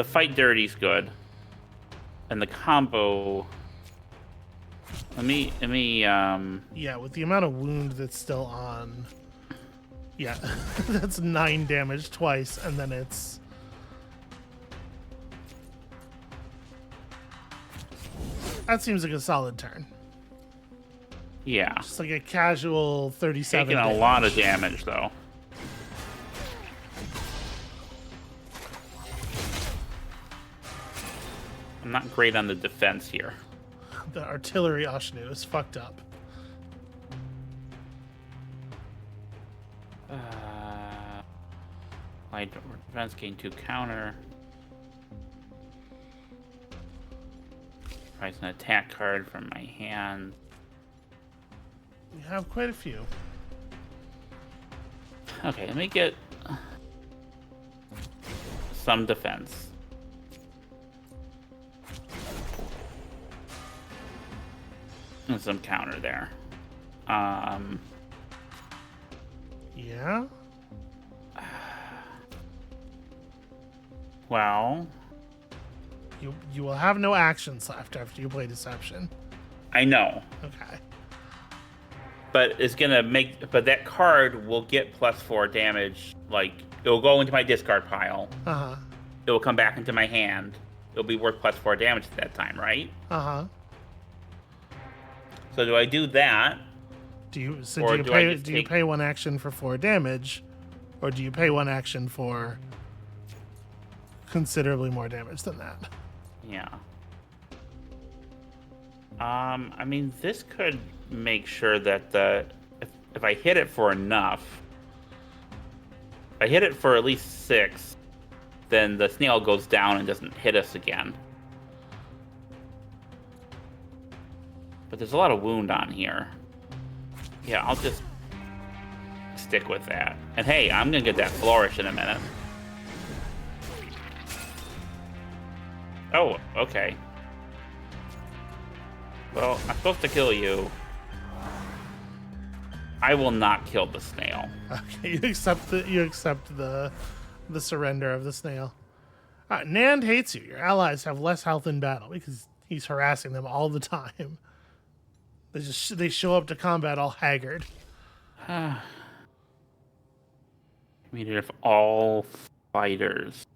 fight dirty's good, and the combo. Let me. Yeah, with the amount of wound that's still on. Yeah, that's 9 damage twice, and then it's. That seems like a solid turn. Yeah. Just like a casual 37. Taking a lot of damage, though. I'm not great on the defense here. The artillery Ashnu is fucked up. My defense gain 2 counter. Price an attack card from my hand. You have quite a few. Okay, let me get some defense. And some counter there. Yeah? Well, You will have no actions left after you play Deception. I know. Okay. But it's gonna make. But that card will get +4 damage. Like, it'll go into my discard pile. Uh-huh. It will come back into my hand. It'll be worth +4 damage at that time, right? Uh-huh. So do I do that? Do you you pay one action for 4 damage, or do you pay one action for considerably more damage than that? Yeah. I mean, this could make sure that if I hit it for enough, if I hit it for at least 6, then the snail goes down and doesn't hit us again. But there's a lot of wound on here. Yeah, I'll just stick with that. And hey, I'm gonna get that flourish in a minute. Oh, okay. Well, I'm supposed to kill you. I will not kill the snail. Okay, you accept the surrender of the snail. Nand hates you. Your allies have less health in battle because he's harassing them all the time. They show up to combat all haggard. I mean, if all fighters.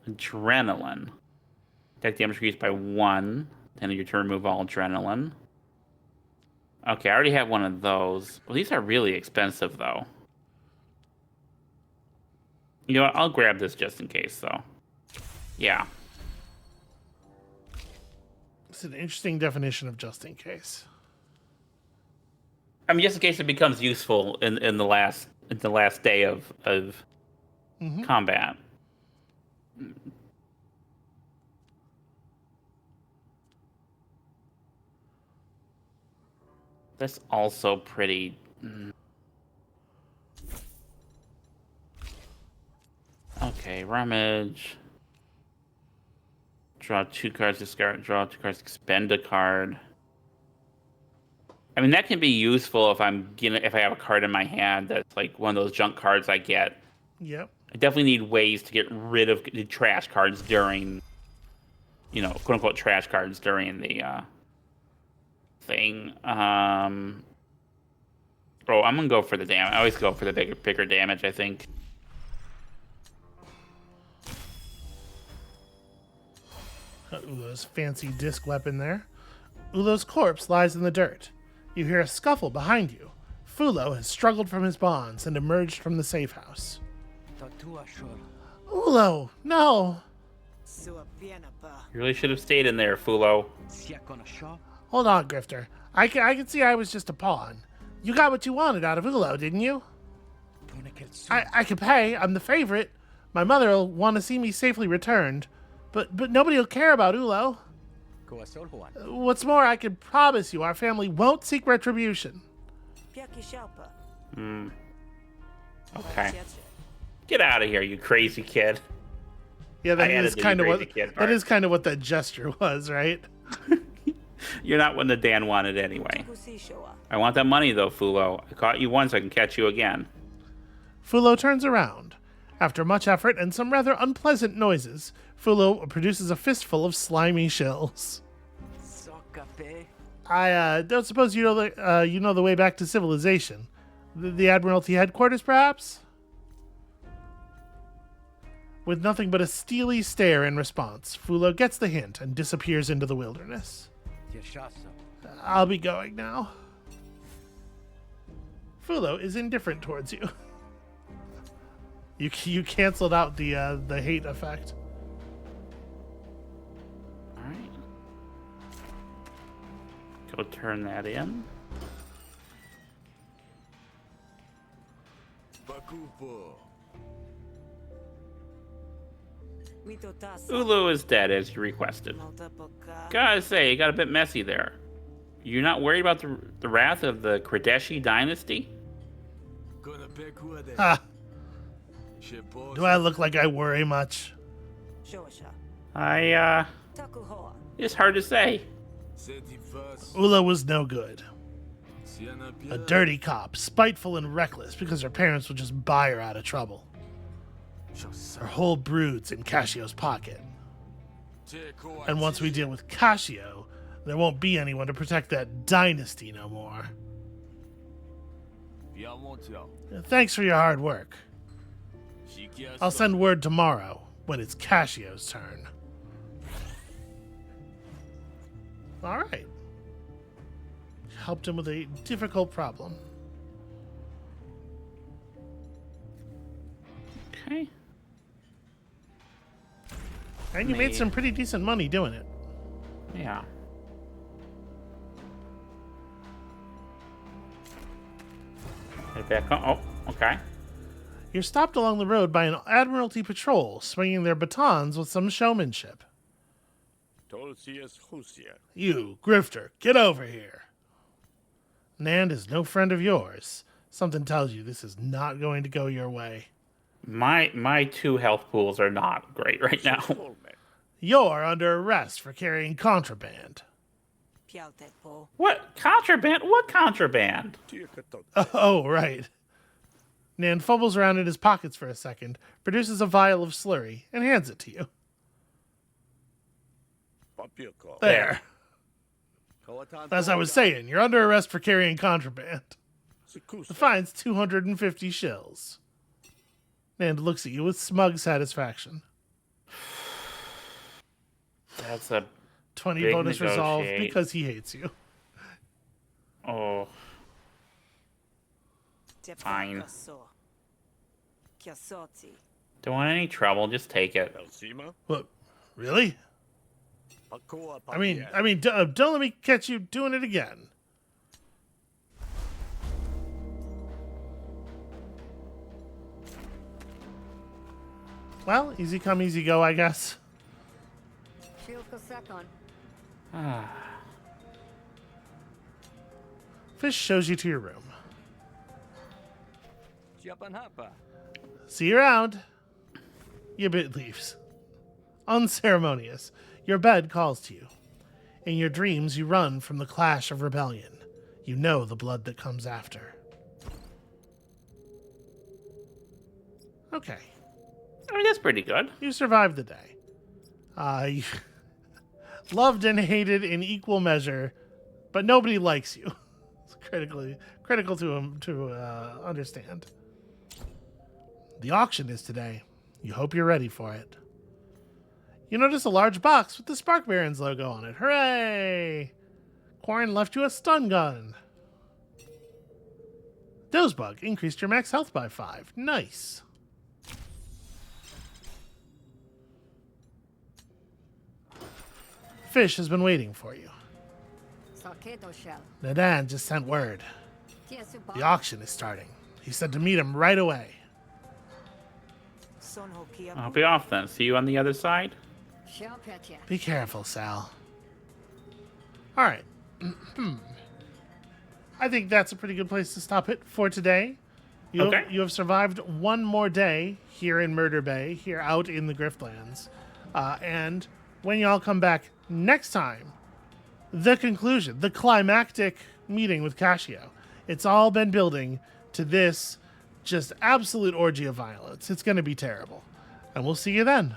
Adrenaline. Attack damage increased by 1. Then you turn remove all adrenaline. Okay, I already have one of those. Well, these are really expensive, though. You know what? I'll grab this just in case, though. Yeah. It's an interesting definition of just in case. I mean, just in case it becomes useful in the last day of combat. That's also pretty. Okay, rummage. Draw 2 cards, discard. Draw 2 cards, expend a card. I mean, that can be useful if if I have a card in my hand that's like one of those junk cards I get. Yep. I definitely need ways to get rid of the trash cards during, quote unquote trash cards during the thing. I'm gonna go for the damage. I always go for the bigger damage, I think. Ulo's fancy disc weapon there. Ulo's corpse lies in the dirt. You hear a scuffle behind you. Foolo has struggled from his bonds and emerged from the safe house. Oolo, no! You really should have stayed in there, Foolo. Hold on, Grifter. I can see I was just a pawn. You got what you wanted out of Oolo, didn't you? I can pay. I'm the favorite. My mother will want to see me safely returned. But nobody will care about Oolo. What's more, I can promise you our family won't seek retribution. Okay. Get out of here, you crazy kid. Yeah, that is kind of what that gesture was, right? You're not what Nadan wanted anyway. I want that money though, Foolo. I caught you once, I can catch you again. Foolo turns around. After much effort and some rather unpleasant noises, Foolo produces a fistful of slimy shells. I don't suppose you know the way back to civilization. The Admiralty headquarters, perhaps? With nothing but a steely stare in response, Foolo gets the hint and disappears into the wilderness. I'll be going now. Foolo is indifferent towards you. You canceled out the hate effect. All right. Go turn that in. Oolo is dead as you requested. Gotta say, it got a bit messy there. You're not worried about the wrath of the Kredeshi dynasty? Ha! Do I look like I worry much? It's hard to say. Oolo was no good. A dirty cop, spiteful and reckless because her parents would just buy her out of trouble. Her whole brood's in Cassio's pocket. And once we deal with Cassio, there won't be anyone to protect that dynasty no more. Thanks for your hard work. I'll send word tomorrow when it's Cassio's turn. Alright. Helped him with a difficult problem. Okay. And you made some pretty decent money doing it. Yeah. Head back on. Oh, okay. You're stopped along the road by an Admiralty patrol swinging their batons with some showmanship. You, Grifter, get over here. Nadan is no friend of yours. Something tells you this is not going to go your way. My 2 health pools are not great right now. You're under arrest for carrying contraband. What? Contraband? What contraband? Oh, right. Nadan fumbles around in his pockets for a second, produces a vial of slurry, and hands it to you. There. As I was saying, you're under arrest for carrying contraband. The fine's 250 shills. Nadan looks at you with smug satisfaction. That's a 20 big bonus resolve negotiate. because he hates you. Oh, fine. Don't want any trouble. Just take it. What? Really? I mean, don't let me catch you doing it again. Well, easy come, easy go, I guess. Fish shows you to your room. See you around. Yibbit leaves. Unceremonious, your bed calls to you. In your dreams, you run from the clash of rebellion. You know the blood that comes after. Okay. I mean, that's pretty good. You survived the day. You loved and hated in equal measure, but nobody likes you. It's critical to him to understand. The auction is today. You hope you're ready for it. You notice a large box with the Spark Baron's logo on it. Hooray! Quarren left you a stun gun. Dozebug increased your max health by 5. Nice. Fish has been waiting for you. Nadan just sent word. The auction is starting. He said to meet him right away. I'll be off then. See you on the other side. Be careful, Sal. Alright. I think that's a pretty good place to stop it for today. You have survived one more day here in Murder Bay, here out in the Griftlands. And when y'all come back next time, the conclusion, the climactic meeting with Cassio. It's all been building to this just absolute orgy of violence. It's going to be terrible. And we'll see you then.